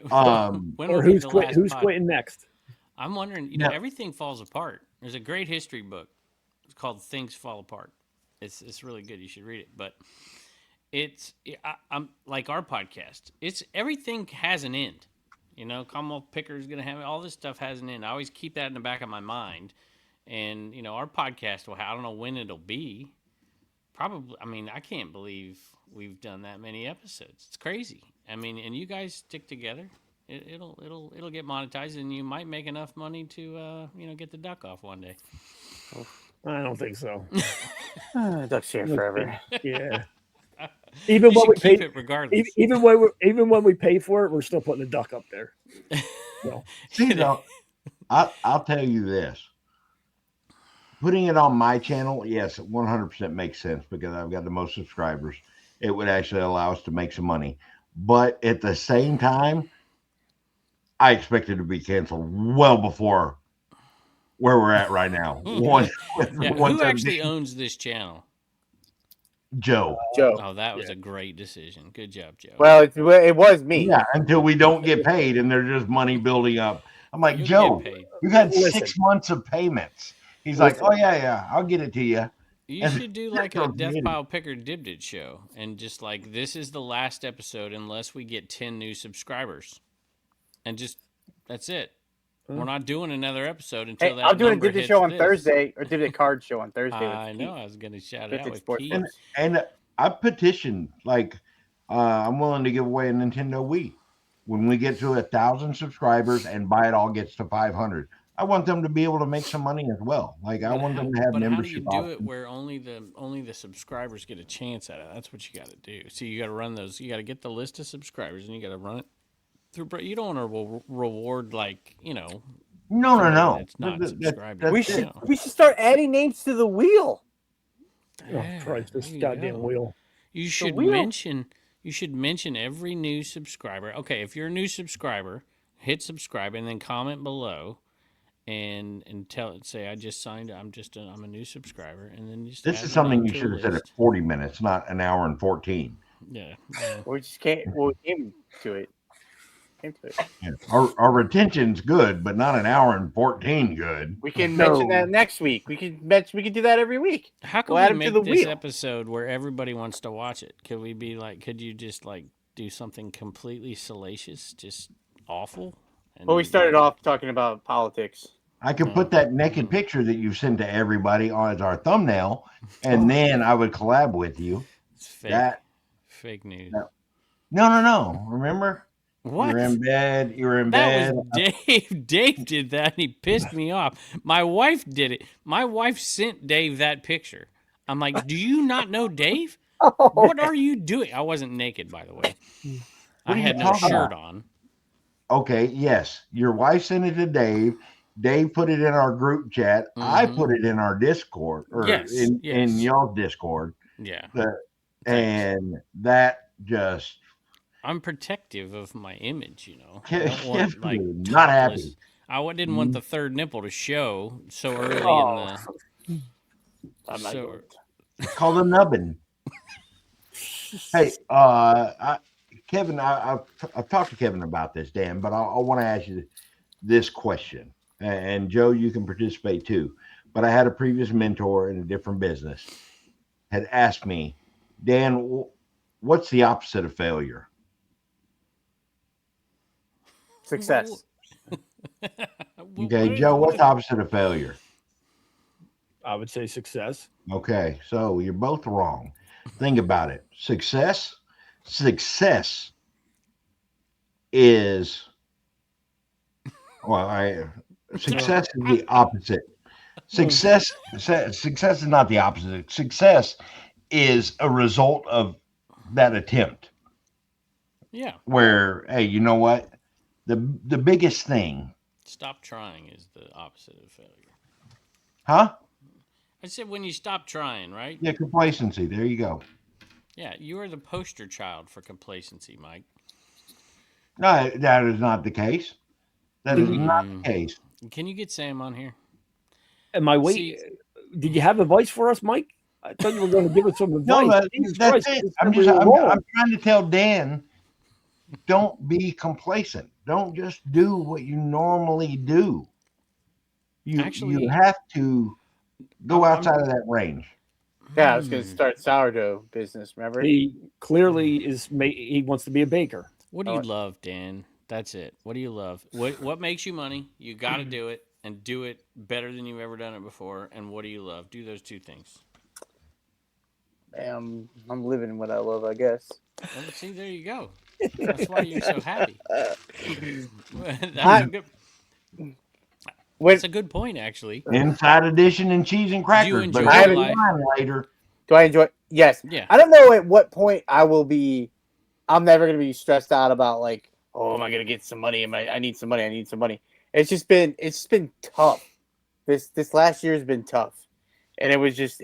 or who's quitting next? I'm wondering. Everything falls apart. There's a great history book. It's called Things Fall Apart. It's really good. You should read it. But I'm like our podcast. It's everything has an end. Commonwealth Picker is going to have all this stuff has an end. I always keep that in the back of my mind. And our podcast will. I don't know when it'll be. Probably. I mean, I can't believe we've done that many episodes. It's crazy. I mean, and you guys stick together. It'll get monetized, and you might make enough money to get the duck off one day. I don't think so. Duck's here forever. Yeah. Even when we pay it regardless. Even when we pay for it, we're still putting a duck up there. So. See, I'll tell you this. Putting it on my channel, yes, 100% makes sense because I've got the most subscribers. It would actually allow us to make some money. But at the same time, I expect it to be canceled well before where we're at right now. Who actually owns this channel? Joe. Oh, that was a great decision. Good job, Joe. Well, it was me. Yeah, until we don't get paid and there's just money building up. I'm like, Joe, you had 6 months of payments. He's like, oh, yeah, I'll get it to you. You should do like a Death Pile Picker Dibdit show and just like, this is the last episode unless we get 10 new subscribers. And just, that's it. We're not doing another episode until that. I'm doing a number Dibdit show on this. Thursday, or Dibdit card show on Thursday. I know. I was going to shout it out with Pete. And I petitioned, like, I'm willing to give away a Nintendo Wii. When we get to 1,000 subscribers and Buy It All gets to 500. I want them to be able to make some money as well. Like I want them to have membership. How do you do it where only the subscribers get a chance at it? That's what you got to do. So you got to run those. You got to get the list of subscribers and you got to run it through. You don't want to reward No. That's not subscribed. We should start adding names to the wheel. Oh Christ! This goddamn wheel. You should mention every new subscriber. Okay, if you're a new subscriber hit subscribe, and then comment below, and say I just signed. I'm a new subscriber, and then just This add is my name something you to a should have said at list. 40 minutes, not an hour and 14. Yeah. We just can't. Well, we came to it. Yeah. Our retention's good, but not an hour and 14 good. We can mention that next week. We can do that every week. How can We'll add we 'em to make the this wheel. episode where everybody wants to watch it? Could we be like? Could you just like do something completely salacious, just awful? And Well, we started off talking about politics. I could put that naked picture that you sent to everybody on as our thumbnail, and then I would collab with you. It's fake. Fake news. No. Remember? What? You were in bed. That was Dave. Dave did that, and he pissed me off. My wife did it. My wife sent Dave that picture. I'm like, do you not know Dave? What are you doing? I wasn't naked, by the way. I had no shirt on. Okay, yes. Your wife sent it to Dave. Dave put it in our group chat. I put it in our Discord, or in y'all's Discord. Yeah. And that just... I'm protective of my image, you know. I don't want, like, not happy. I didn't want the third nipple to show so early in the... I'm not going to. It's called a nubbin. Hey, Kevin, I've talked to Kevin about this, Dan, but I want to ask you this question. And Joe, you can participate too. But I had a previous mentor in a different business had asked me, Dan, what's the opposite of failure? Success. Okay, Joe, what's the opposite of failure? I would say success. Okay, so you're both wrong. Think about it. Success is success is the opposite. Success is not the opposite. Success is a result of that attempt. Yeah. Where, hey, you know what? The biggest thing. Stop trying is the opposite of failure. Huh? I said when you stop trying, right? Yeah, complacency. There you go. Yeah, you are the poster child for complacency, Mike. No, that is not the case. That is not the case. Can you get Sam on here? Am I waiting? Did you have advice for us, Mike? I thought you were going to give us some advice. No, that's it. I'm trying to tell Dan, don't be complacent. Don't just do what you normally do. You have to go outside of that range. Yeah, I was going to start sourdough business. Remember? He clearly he wants to be a baker. What do you love, Dan? That's it. What do you love? What makes you money? You got to do it, and do it better than you've ever done it before. And what do you love? Do those two things. I'm living what I love, I guess. Well, see, there you go. That's why you're so happy. That's a good point, actually. Inside edition and cheese and crackers. Do you enjoy life? Later. Do I enjoy? Yes. Yeah. I don't know at what point I will be. I'm never going to be stressed out about like, oh, am I going to get some money? I need some money. I need some money. It's just been tough. This last year has been tough, and it just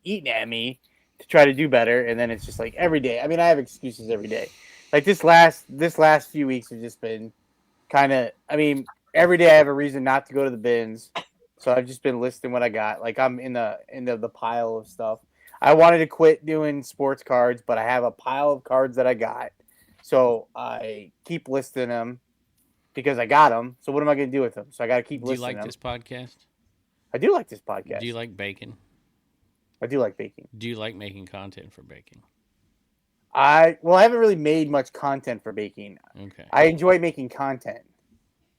eating at me to try to do better. And then it's just like every day. I mean, I have excuses every day. Like this last few weeks have just been kind of. I mean, every day I have a reason not to go to the bins, so I've just been listing what I got. Like I'm in the pile of stuff. I wanted to quit doing sports cards, but I have a pile of cards that I got. So I keep listing them because I got them. So what am I going to do with them? So I got to keep listing them. Do you like this podcast? I do like this podcast. Do you like baking? I do like baking. Do you like making content for baking? I haven't really made much content for baking. Okay. I enjoy making content.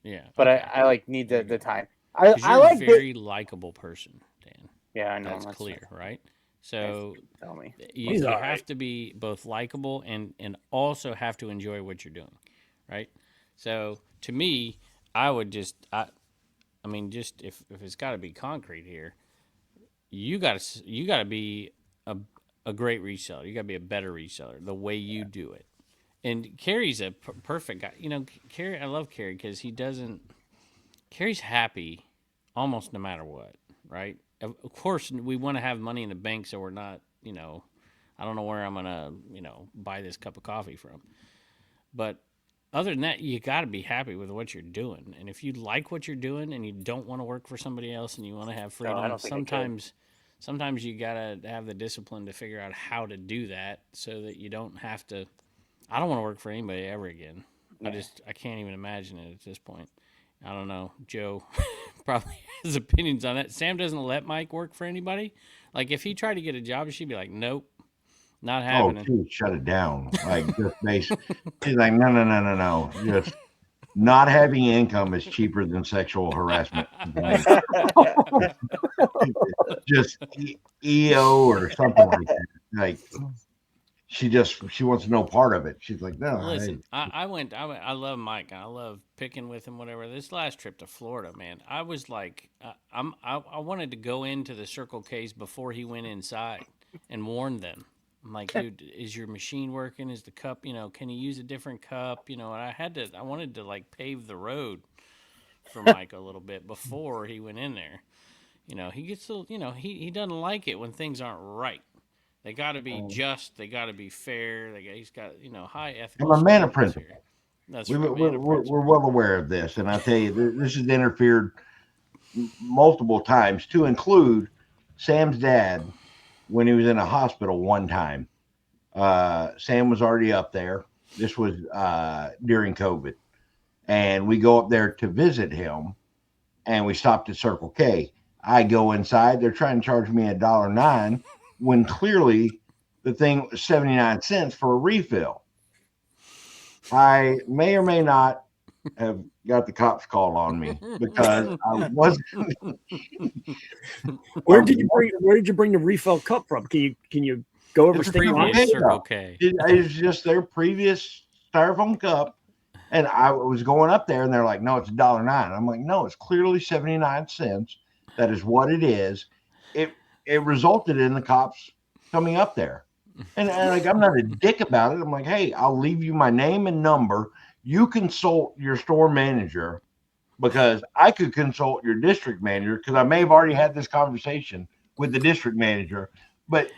Yeah. But okay. I like need the time. You're like a very likable person, Dan. Yeah, I know. That's clear, right? So tell me. You have to be both likable and also have to enjoy what you're doing, right? So to me, I would just if it's got to be concrete here, you got to be a great reseller. You got to be a better reseller the way you do it. And Carrie's a perfect guy. You know, Carrie, I love Carrie because Carrie's happy almost no matter what, right? Of course, we want to have money in the bank so we're not, I don't know where I'm going to, buy this cup of coffee from. But other than that, you got to be happy with what you're doing. And if you like what you're doing and you don't want to work for somebody else and you want to have freedom, don't think I could. sometimes you got to have the discipline to figure out how to do that so that you don't have to. I don't want to work for anybody ever again. Yeah. I can't even imagine it at this point. I don't know. Joe probably has opinions on that. Sam doesn't let Mike work for anybody. Like if he tried to get a job, she'd be like, nope, not Oh, happening. she would shut it down. Like just she's like, no. Just not having income is cheaper than sexual harassment. Just EO or something like that. Like she wants no part of it. She's like, no. Listen, I love Mike. I love picking with him, whatever. This last trip to Florida, man, I was like, I wanted to go into the Circle K's before he went inside and warn them. I'm like, dude, is your machine working? Is the cup, can you use a different cup? And I wanted to like pave the road for Mike a little bit before he went in there. He gets he doesn't like it when things aren't right. They got to be just. They got to be fair. He's got high ethical. I'm a man of principle. Here. That's we're principle. well aware of this, and I tell you, this has interfered multiple times, to include Sam's dad when he was in a hospital one time. Sam was already up there. This was during COVID, and we go up there to visit him, and we stopped at Circle K. I go inside. They're trying to charge me $1.09 when clearly the thing was 79 cents for a refill. I may or may not have got the cops called on me because I wasn't. Where did you bring the refill cup from? Can you go over It's state previous lines? Circle K. It was just their previous styrofoam cup. And I was going up there and they're like, no, it's $1.09. I'm like, no, it's clearly 79 cents. That is what it is. It resulted in the cops coming up there. And like, I'm not a dick about it. I'm like, hey, I'll leave you my name and number. You consult your store manager, because I could consult your district manager, because I may have already had this conversation with the district manager, but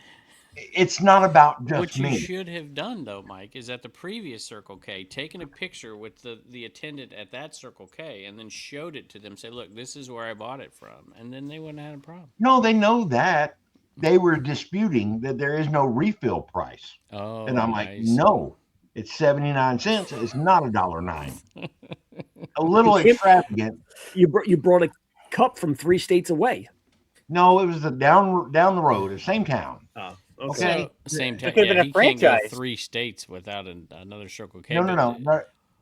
it's not about just What me. you should have done, though, Mike, is at the previous Circle K, taken a picture with the attendant at that Circle K and then showed it to them. Say, look, this is where I bought it from. And then they wouldn't have had a problem. No, they know that. They were disputing that there is no refill price. Oh, And I'm like, no, it's 79 cents. It's not $1.09. A little extravagant. You brought a cup from 3 states away. No, it was down the road, the same town. Oh, Okay. So, same time. could've been Yeah, a he can't go franchise. 3 states without another Circle K. No.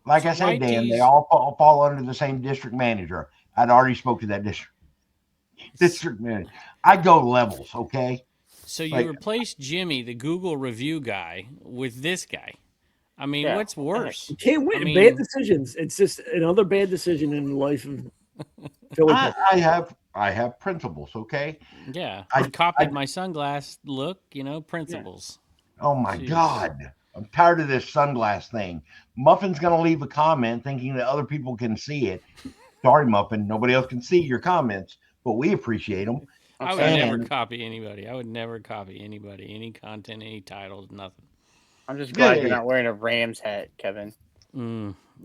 Like I said, Dan, Whitey's- they all fall under the same district manager. I'd already spoke to that district manager. I go levels, okay? So you like- replaced Jimmy, the Google review guy, with this guy. I mean, Yeah. what's worse? You can't win. I mean- Bad decisions. It's just another bad decision in the life of Philly. I have principles, okay? Yeah, I- I copied my sunglass look. Principles. Oh my Jeez. God. I'm tired of this sunglass thing. Muffin's going to leave a comment thinking that other people can see it. Sorry, Muffin. Nobody else can see your comments, but we appreciate them. I would And- never copy anybody. I would never copy anybody, any content, any titles, nothing. I'm just glad Yeah. you're not wearing a Rams hat, Kevin.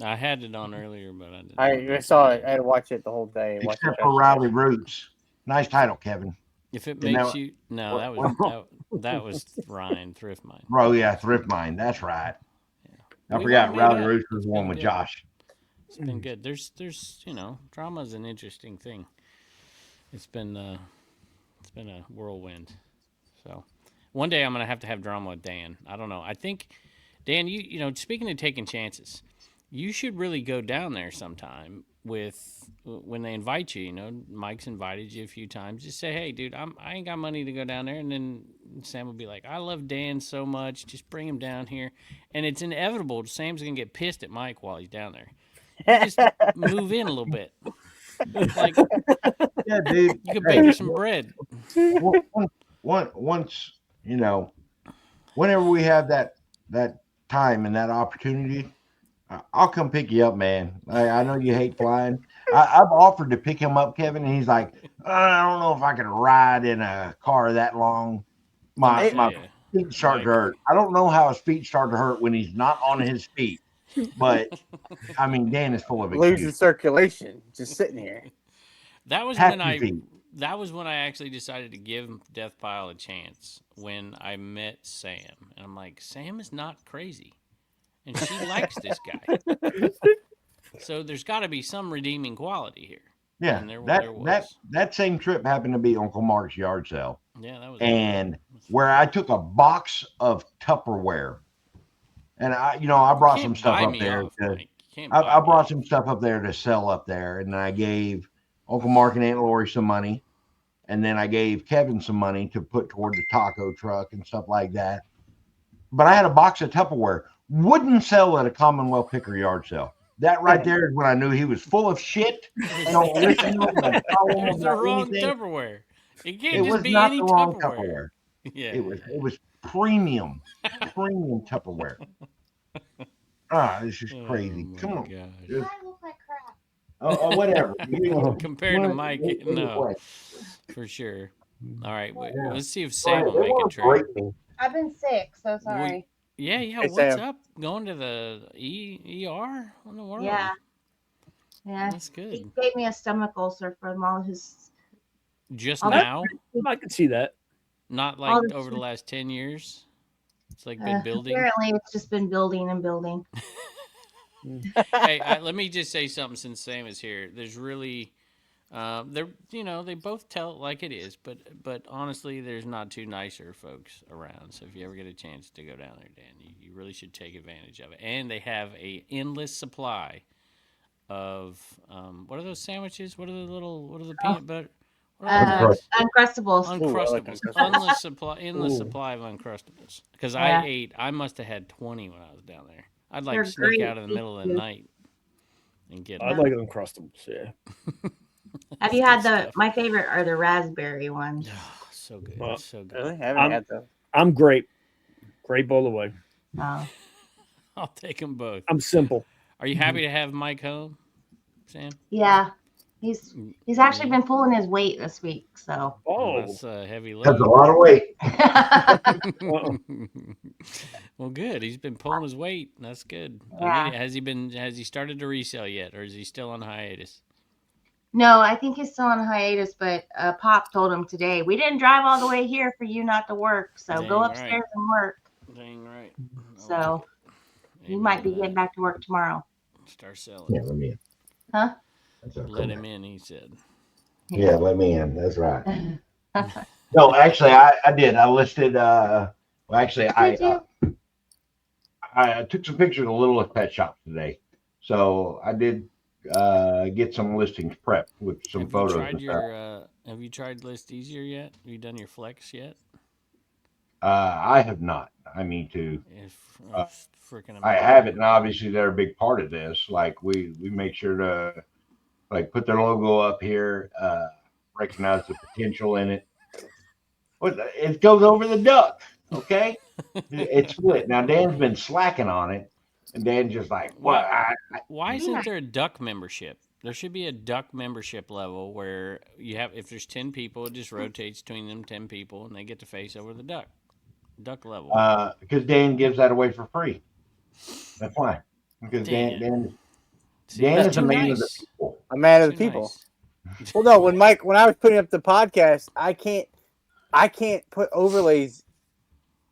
I had it on earlier, but I didn't. I saw it. I had to watch it the whole day. Watch Except it for yesterday. Rowdy Roots. Nice title, Kevin. If it You makes know- you no, that was Ryan Thrift Mine. Oh, yeah, Thrift Mine. That's right. I We've forgot all made Rowdy up. Roots was It's the one been with good. Josh. It's been good. There's drama's an interesting thing. It's been a whirlwind. So one day I'm gonna have to have drama with Dan. I don't know. I think Dan, you speaking of taking chances, you should really go down there sometime when they invite you. Mike's invited you a few times. Just say, hey, dude, I ain't got money to go down there, and then Sam will be like, I love Dan so much. Just bring him down here, and it's inevitable. Sam's gonna get pissed at Mike while he's down there. Just move in a little bit. Like Yeah, dude. you could bake her some bread. Once, whenever we have that time and that opportunity, I'll come pick you up, man. I know you hate flying. I've offered to pick him up, Kevin, and he's like, I don't know if I can ride in a car that long. My Yeah. feet start to hurt. I don't know how his feet start to hurt when he's not on his feet. But I mean, Dan is full of Losing excuses. circulation, just sitting here. That was Half when your feet. that was when I actually decided to give Death Pile a chance when I met Sam. And I'm like, Sam is not crazy. And she likes this guy. So there's got to be some redeeming quality here. Yeah, And there that was. that same trip happened to be Uncle Mark's yard sale, Yeah, that was and fun. where I took a box of Tupperware, and I brought You some can't stuff buy up me there. off, Mike. You can't buy I me brought off. some stuff up there to sell up there, and I gave Uncle Mark and Aunt Lori some money, and then I gave Kevin some money to put toward the taco truck and stuff like that. But I had a box of Tupperware, wouldn't sell at a Commonwealth Picker yard sale. That right there is when I knew he was full of shit. I don't listen to him. Don't follow It him was the about wrong anything. Tupperware. It It can't just was be not any the wrong Tupperware. Tupperware. Yeah, It was premium Tupperware. This is crazy. Oh Come my on. gosh. Just- I look like crap. whatever. Compared to Mike, no, for sure. All right, let's see if Sam will make a trade. I've been sick, so sorry. Yeah. Hey, What's Sam. up? Going to the ER? What in the world? Yeah. That's He good. gave me a stomach ulcer from all his. Just Oh, now, I can see that. not all like this- over the last 10 years. It's like been building. Apparently, it's just been building and building. Hey, let me just say something since Sam is here. There's really, they both tell it like it is, but honestly, there's not two nicer folks around. So if you ever get a chance to go down there, Dan, you really should take advantage of it. And they have a endless supply of what are those sandwiches? What are the peanut butter? What are those things? Uncrustables. Ooh, I like Uncrustables. Uncrustables. Endless Ooh. supply of Uncrustables. Because Yeah. I must have had 20 when I was down there. I'd like They're sneak great. out in the middle of the night and get I them. like Uncrustables. Yeah. Have you Good had stuff. my favorite are the raspberry ones? So good. Well, So good. Really? I haven't had those. I'm grape. Grape all the way. Oh. I'll take them both. I'm simple. Are you happy to have Mike home, Sam? Yeah. He's actually been pulling his weight this week, so. Oh. That's a heavy That's a load. lot of weight. Uh-oh. Well, good. He's been pulling his weight. That's good. Yeah. Has he started to resell yet, or is he still on hiatus? No, I think he's still on hiatus, but Pop told him today, we didn't drive all the way here for you not to work, so Dang go right. upstairs and work. Dang right. So he might be getting back to work tomorrow. Start selling. Yeah, let me in. Huh? Let him in, he said. Yeah, let me in. That's right. No, actually, I did. I listed. Well, actually, Did you? I took some pictures of Littlest Pet Shops today, so I did get some listings prepped with some photos. Have you tried List Easier yet? Have you done your flex yet? I have not. I need to. It's freaking amazing. I haven't, and obviously they're a big part of this. Like we make sure to like put their logo up here, recognize the potential in it. It goes over the duck, okay? It's split. Now Dan's been slacking on it, and Dan's just like, "What? Why isn't there a duck membership? There should be a duck membership level where you have, if there's 10 people, it just rotates between them 10 people, and they get to face over the duck level. Because Dan gives that away for free. That's why. Because Dan See, Dan that's is a too man of the nice. people. A man of the Too people. nice. Well, no, when I was putting up the podcast, I can't put overlays.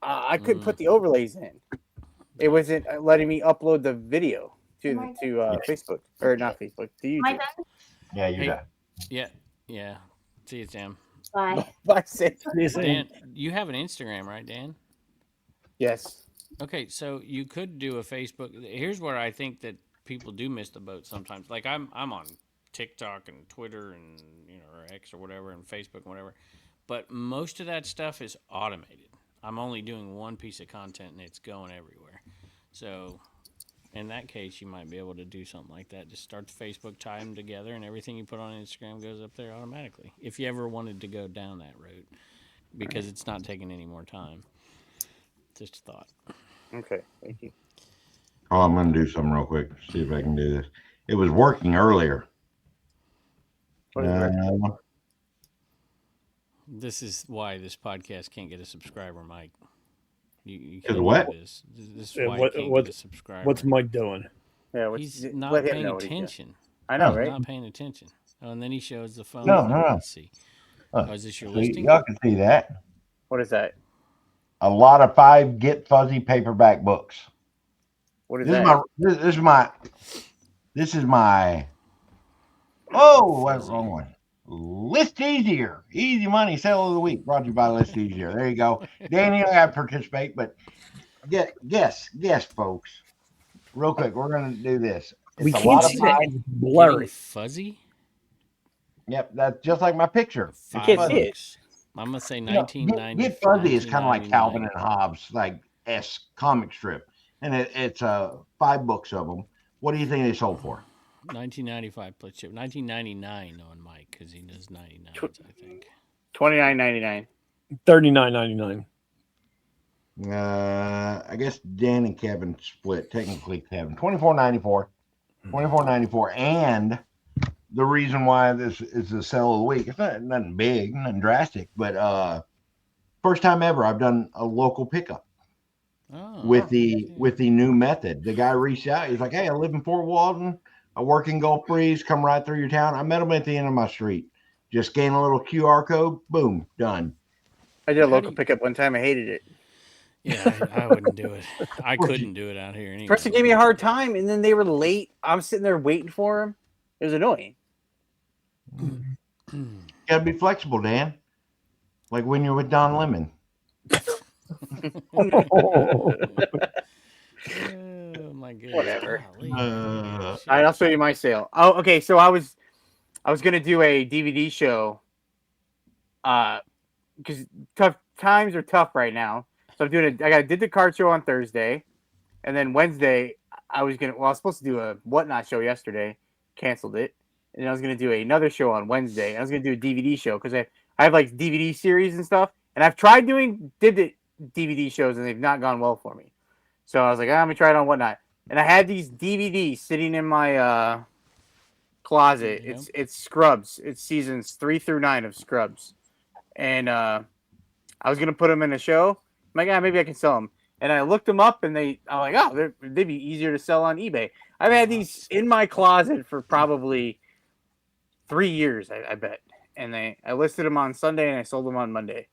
I couldn't put the overlays in. It wasn't letting me upload the video to Facebook, or not Facebook, to Am I YouTube. done? Yeah, you're Hey. done. Yeah. See you, Sam. Bye. I said Dan, you have an Instagram, right, Dan? yes. Okay, so you could do a Facebook. Here's where I think that people do miss the boat sometimes. Like I'm on TikTok and Twitter and or X or whatever, and Facebook and whatever. But most of that stuff is automated. I'm only doing one piece of content and it's going everywhere. So in that case, you might be able to do something like that. Just start the Facebook, tie them together, and everything you put on Instagram goes up there automatically. If you ever wanted to go down that road, because it's not taking any more time. Just a thought. Okay, thank you. Oh, I'm gonna do something real quick. See if I can do this. It was working earlier. What is that? This is why this podcast can't get a subscriber, Mike. You Cause can't what? do this. This is Yeah, why what- you can't what- get a subscriber. What's Mike doing? Yeah, He's let not him paying know what he's doing. attention. I know, He's right? not paying attention. Oh, and then he shows the phone. No, thing. no, no. Let's see. Oh, is this your See, listing? y'all can see that. What is that? A lot of 5 Get Fuzzy paperback books. What is This is that? this is my. Oh, what Fuzzy. wrong one? List Easier, easy money sale of the week, brought to you by List Easier. There you go, Danny. I have to participate, but guess, folks. Real quick, we're gonna do this. We It's a can't lot of see that. five. It's Getting blurry. fuzzy. Yep, that's just like my picture. $5. can't see it. I'm gonna say You know, 1990. Get Fuzzy is kind of like Calvin and Hobbes, like comic strip, and it's $5 books of them. What do you think they sold for? 1995 plus ship. 1999 on Mike because he does 99s, I think. $29.99. $39.99. I guess Dan and Kevin split. Technically, Kevin $24.94, and the reason why this is the sale of the week, it's not nothing big, nothing drastic, but first time ever I've done a local pickup with the new method. The guy reached out. He's like, "Hey, I live in Fort Walton. I work in Gulf Breeze. Come right through your town." I met him at the end of my street. Just scan a little QR code. Boom, done. I did a local pickup one time. I hated it. Yeah, I wouldn't do it. I couldn't do it out here anyway. Person gave me a hard time, and then they were late. I'm sitting there waiting for them. It was annoying. Gotta be flexible, Dan. Like when you're with Don Lemon. Oh my goodness. Whatever. Golly. All right, I'll show you my sale. Oh, okay. So I was gonna do a DVD show. Because tough times are tough right now. So I'm doing I did the card show on Thursday, and then Wednesday I was supposed to do a whatnot show yesterday, canceled it, and I was gonna do another show on Wednesday. I was gonna do a DVD show because I have like DVD series and stuff, and I've tried did the DVD shows and they've not gone well for me. So I was like, I'm gonna try it on whatnot, and I had these DVDs sitting in my closet. Yep. It's Scrubs. It's seasons 3 through 9 of Scrubs, and I was gonna put them in a show. I'm like, maybe I can sell them. And I looked them up, and I'm like, oh, they'd be easier to sell on eBay. I've had these in my closet for probably 3 years, I bet. And I listed them on Sunday, and I sold them on Monday.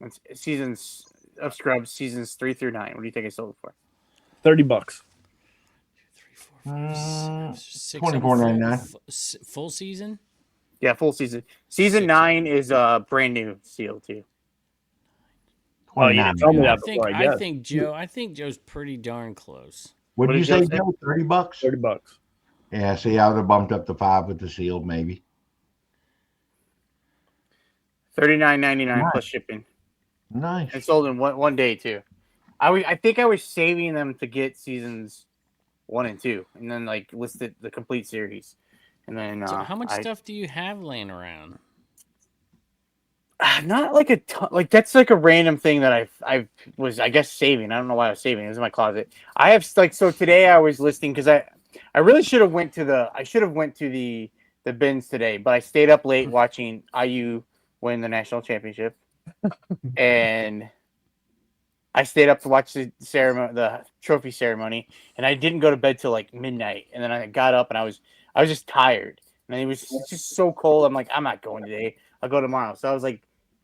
It's seasons of Scrubs, seasons 3 through 9. What do you think I sold it for? $30. 24.99. Full season? Yeah, full season. Season 9 is brand new seal too. Oh, you didn't tell me that before, I guess. I think Joe's pretty darn close. What What did you did say, Joe say? Joe? $30? $30. Yeah, see, I would have bumped up to 5 with the sealed, maybe. $39.99 plus shipping. Nice. And sold in one day too. I think I was saving them to get seasons 1 and 2, and then like listed the complete series. And then So how much stuff do you have laying around? Not like a ton, like that's like a random thing that I was I guess saving. I don't know why I was saving. It was in my closet. I have like so today I was listing because I really should have went to the bins today, but I stayed up late watching IU win the national championship, and I stayed up to watch the ceremony, the trophy ceremony, and I didn't go to bed till like midnight. And then I got up and I was just tired, and it was just so cold. I'm like, I'm not going today. I'll go tomorrow. So I was like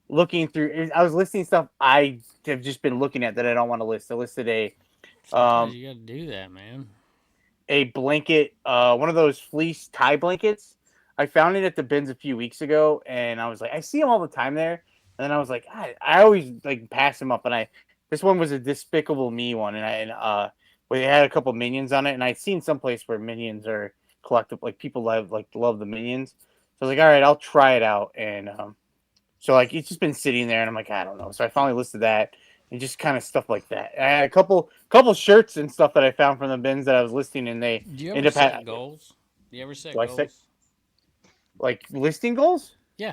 looking through. I was listing stuff I have just been looking at that I don't want to list. I listed You got to do that, man. a blanket, one of those fleece tie blankets. I found it at the bins a few weeks ago, and I was like, I see them all the time there. And then I was like, I always like pass them up, and this one was a Despicable Me one, and where they had a couple Minions on it, and I'd seen someplace where Minions are collectible, like people love the Minions. So I was like, all right, I'll try it out, and so like it's just been sitting there, and I'm like, I don't know. So I finally listed that, and just kind of stuff like that. I had a couple shirts and stuff that I found from the bins that I was listing, and they Do you end ever up set goals? Do you ever set Do I goals? set- like listing goals. Yeah.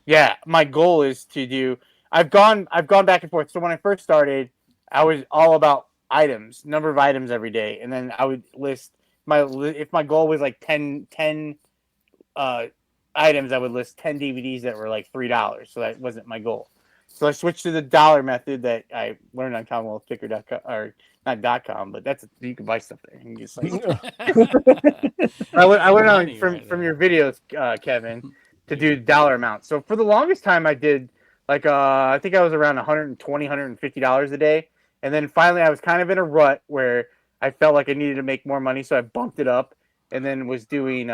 Yeah, my goal is to do. I've gone back and forth. So when I first started, I was all about items, number of items every day, and then I would list if my goal was like 10 items, I would list 10 DVDs that were like $3. So that wasn't my goal. So I switched to the dollar method that I learned on CommonwealthPicker.com, or not .com, but you can buy stuff there. You can just, I went on from your videos, Kevin, to do dollar amount. So for the longest time, I did I think I was around $120, $150 a day, and then finally I was kind of in a rut where I felt like I needed to make more money, so I bumped it up, and then was doing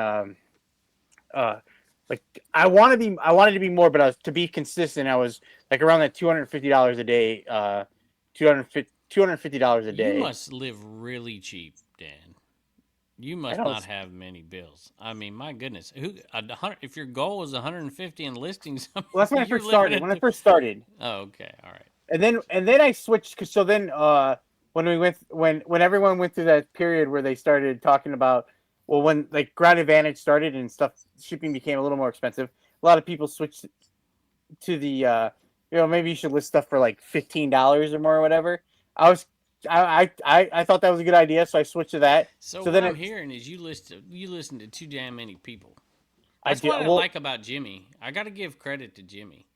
I wanted to be more, but to be consistent, I was like around that $250 a day, $250 a day. You must live really cheap, Dan. You must not have many bills. I mean, my goodness, if your goal is 150 and listings, well, that's when I first started. Oh, okay, all right. And then I switched. So then, when everyone went through that period where they started talking about, well, when like Ground Advantage started and stuff, shipping became a little more expensive. A lot of people switched to the, maybe you should list stuff for like $15 or more or whatever. I thought that was a good idea, so I switched to that. So what I'm hearing is you listen to too damn many people. That's what I like about Jimmy. I got to give credit to Jimmy.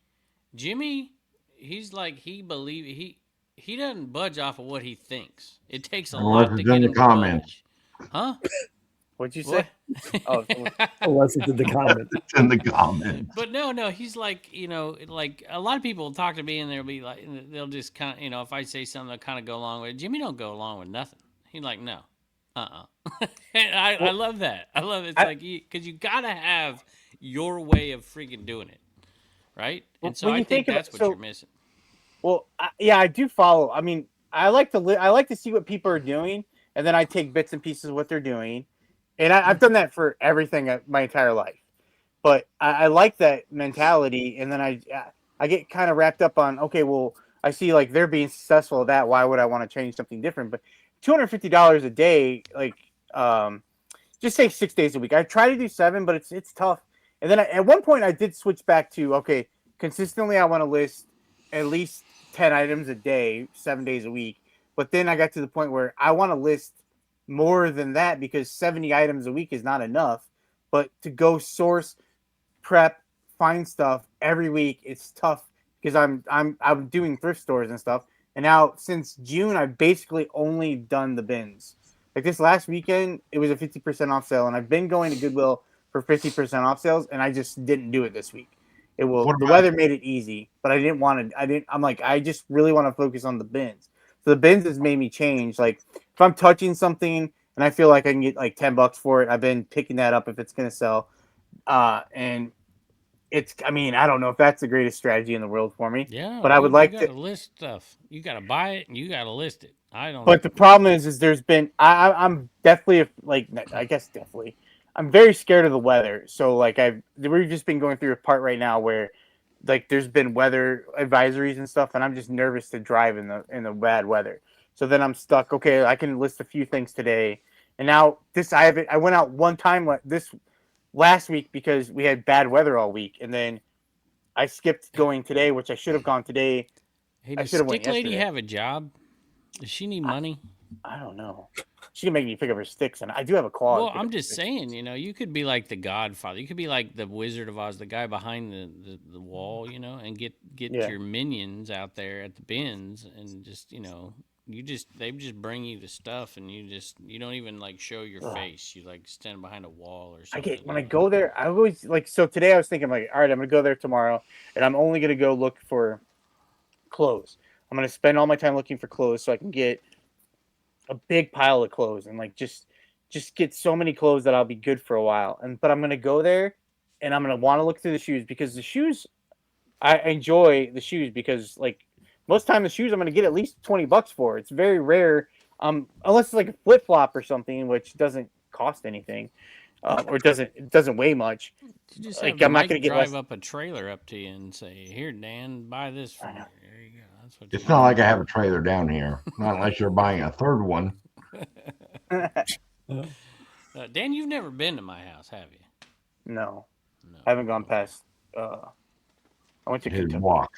Jimmy, he's like he doesn't budge off of what he thinks. It takes a lot to get him to budge. Huh? What'd you say? Unless it's in the comments. It's in the comments. But no, he's like, like a lot of people will talk to me and they'll be like, they'll just kind of, if I say something, they'll kind of go along with it. Jimmy don't go along with nothing. He's like, no, and I love that. I love it. It's like, because you got to have your way of freaking doing it. Right. And so I think that's what you're missing. Well, I do follow. I mean, I like to see what people are doing, and then I take bits and pieces of what they're doing. And I've done that for everything my entire life, but I like that mentality. And then I get kind of wrapped up on, okay, well, I see like they're being successful at that. Why would I want to change something different? But $250 a day, just say 6 days a week. I try to do 7, but it's tough. And then at one point I did switch back to, okay, consistently I want to list at least 10 items a day, 7 days a week. But then I got to the point where I want to list more than that because 70 items a week is not enough. But to go source, prep, find stuff every week, it's tough because I'm doing thrift stores and stuff. And now since June, I've basically only done the bins. Like this last weekend, it was a 50% off sale, and I've been going to Goodwill for 50% off sales, and I just didn't do it this week. The weather made it easy, but I didn't want to. I'm like, I just really want to focus on the bins. So the bins has made me change. Like if I'm touching something and I feel like I can get like $10 for it, I've been picking that up if it's going to sell. And I don't know if that's the greatest strategy in the world for me. Yeah, but I would like to list stuff. You got to buy it and you got to list it. But the problem is there's been, I'm definitely definitely. I'm very scared of the weather. So like we've just been going through a part right now where like there's been weather advisories and stuff, and I'm just nervous to drive in the bad weather. So then I'm stuck. Okay, I can list a few things today, and now I went out one time this last week because we had bad weather all week, and then I skipped going today, which I should have gone today. Hey, does Stick Lady have a job? Does she need money? I don't know. She can make me pick up her sticks, and I do have a claw. Well, I'm just saying, you could be like the Godfather. You could be like the Wizard of Oz, the guy behind the wall, and get your minions out there at the bins, and just they just bring you the stuff, and you don't even like show your face. You like stand behind a wall or something. When I go there, I always like. So today I was thinking like, all right, I'm gonna go there tomorrow, and I'm only gonna go look for clothes. I'm gonna spend all my time looking for clothes so I can get a big pile of clothes and like just get so many clothes that I'll be good for a while. But I'm gonna go there and I'm gonna want to look through the shoes because the shoes, I enjoy the shoes because like most time the shoes I'm gonna get at least $20 for. It's very rare, unless it's like a flip flop or something which doesn't cost anything, or it doesn't weigh much. You just like I'm not gonna drive up a trailer up to you and say, "Here, Dan, buy this for me." There you go. That's what it's not like I have a trailer down here, not unless you're buying a third one. Dan, you've never been to my house, have you? No. I haven't gone past. I went to his walk.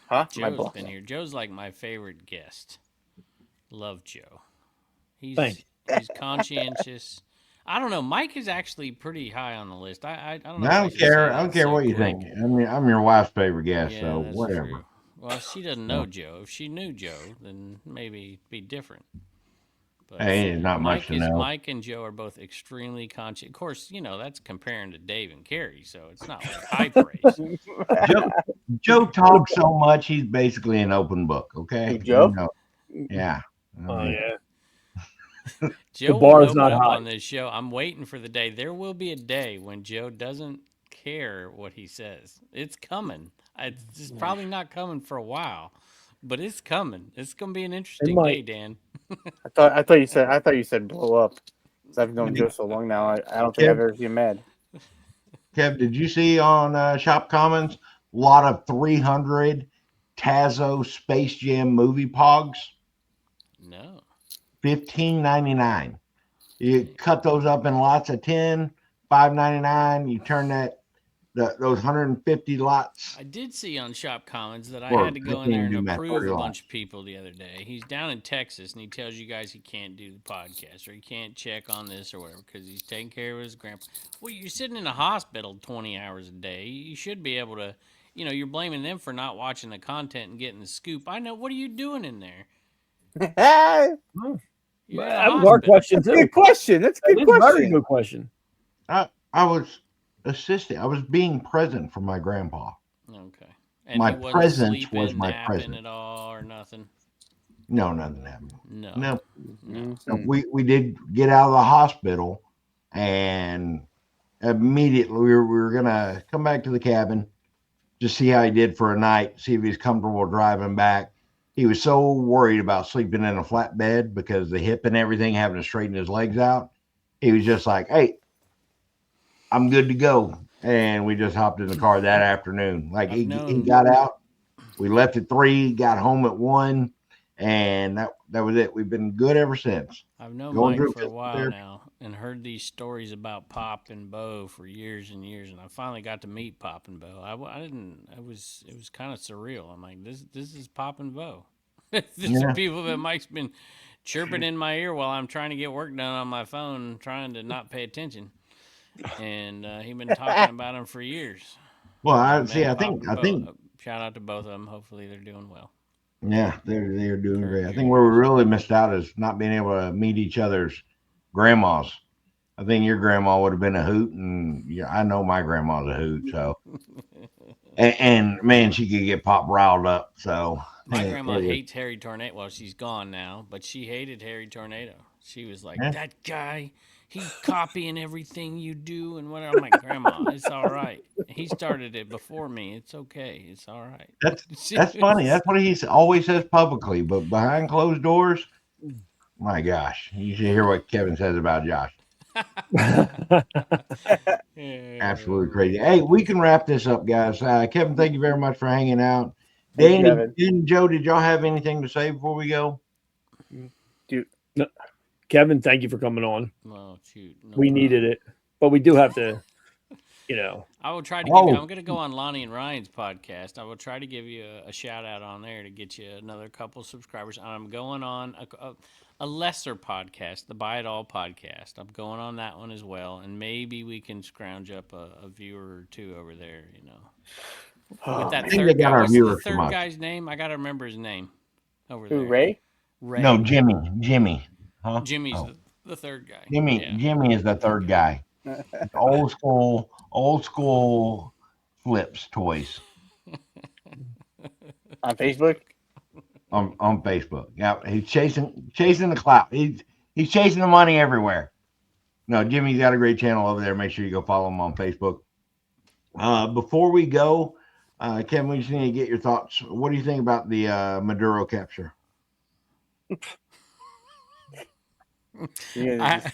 Huh? Joe's been here. Joe's like my favorite guest. Love Joe. He's conscientious. I don't know. Mike is actually pretty high on the list. I don't know. I if don't should say care. that. I don't It's care so what you quick. think. I mean, I'm your wife's favorite guest, Yeah, so that's whatever. true. Well, she doesn't know Joe. If she knew Joe, then maybe it'd be different. But Hey, it's not much to know. Mike and Joe are both extremely conscious. Of course, that's comparing to Dave and Carrie, so it's not like high praise. Joe talks so much, he's basically an open book. Okay, Who, Joe? Yeah. Oh yeah. Joe bar will is open not up high. on this show. I'm waiting for the day. There will be a day when Joe doesn't care what he says. It's coming. It's probably not coming for a while, but it's coming. It's gonna be an interesting day, Dan. I thought you said blow up. 'Cause I've known Joe so long now. I don't think I've ever seen him mad. Kev, did you see on Shop Commons a lot of 300 Tazo Space Jam movie pogs? No. $15.99. You cut those up in lots of 10, $5.99. You turn those 150 lots. I did see on Shop Commons that I Or had to go in there 15 and do math, approve 30 a lots. bunch of people the other day. He's down in Texas and he tells you guys he can't do the podcast or he can't check on this or whatever because he's taking care of his grandpa. Well, you're sitting in a hospital 20 hours a day. You should be able to, you're blaming them for not watching the content and getting the scoop. I know. What are you doing in there? You're in a That was our hospital. question That's a too. good question. That's a That good is a very question. good question. I was assisting. I was being present for my grandpa. Okay. And My he wasn't presence sleeping, was my napping presence. at all or nothing? No, nothing happened. No. No. Mhm. We did get out of the hospital, and immediately we were gonna come back to the cabin, just see how he did for a night, see if he's comfortable driving back. He was so worried about sleeping in a flat bed because the hip and everything, having to straighten his legs out. He was just like, "Hey, I'm good to go." And we just hopped in the car that afternoon. Like he got out. We left at 3, got home at 1, and that was it. We've been good ever since. I've known Going Mike through for a physical while therapy. now and heard these stories about Pop and Bo for years and years, and I finally got to meet Pop and Bo. I didn't. It was kind of surreal. I'm like, this is Pop and Bo. These are Yeah. people that Mike's been chirping in my ear while I'm trying to get work done on my phone, trying to not pay attention. And he's been talking about them for years. Well, I I see. met I Pop think and Bo. Shout out to both of them. Hopefully they're doing well. yeah, they're doing Current great. I year think where we years. really missed out is not being able to meet each other's grandmas. I think your grandma would have been a hoot, and yeah, I know my grandma's a hoot. So, and man, she could get Pop riled up. So My grandma it was, hates Harry Tornado. Well, she's gone now, but she hated Harry Tornado. She was like, yeah. that guy, he's copying everything you do and whatever. I'm like, Grandma, it's all right. He started it before me. It's okay. It's all right. That's funny. That's what he always says publicly, but behind closed doors, my gosh, you should hear what Kevin says about Josh. Absolutely crazy. Hey, we can wrap this up, guys. Kevin, thank you very much for hanging out. Thank you, Danny Kevin. and Joe, did y'all have anything to say before we go? Kevin, thank you for coming on. Well, shoot. No We problem. needed it, but we do have to, I will try to give you, I'm going to go on Lonnie and Ryan's podcast. I will try to give you a shout out on there to get you another couple subscribers. I'm going on a lesser podcast, the Buy It All podcast. I'm going on that one as well, and maybe we can scrounge up a viewer or two over there, With that I think they third got guy. our What's the viewers too third much. guy's name? I got to remember his name over Who, there. Ray? Ray. No, Jimmy. Huh? Jimmy's Oh. the third guy. Jimmy. Yeah. Jimmy is the third guy. Old school flips toys On Facebook? on Facebook. Yeah, he's chasing the clout. He's chasing the money everywhere. No, Jimmy's got a great channel over there. Make sure you go follow him on Facebook. Before we go, Kevin, we just need to get your thoughts. What do you think about the Maduro capture? Yeah,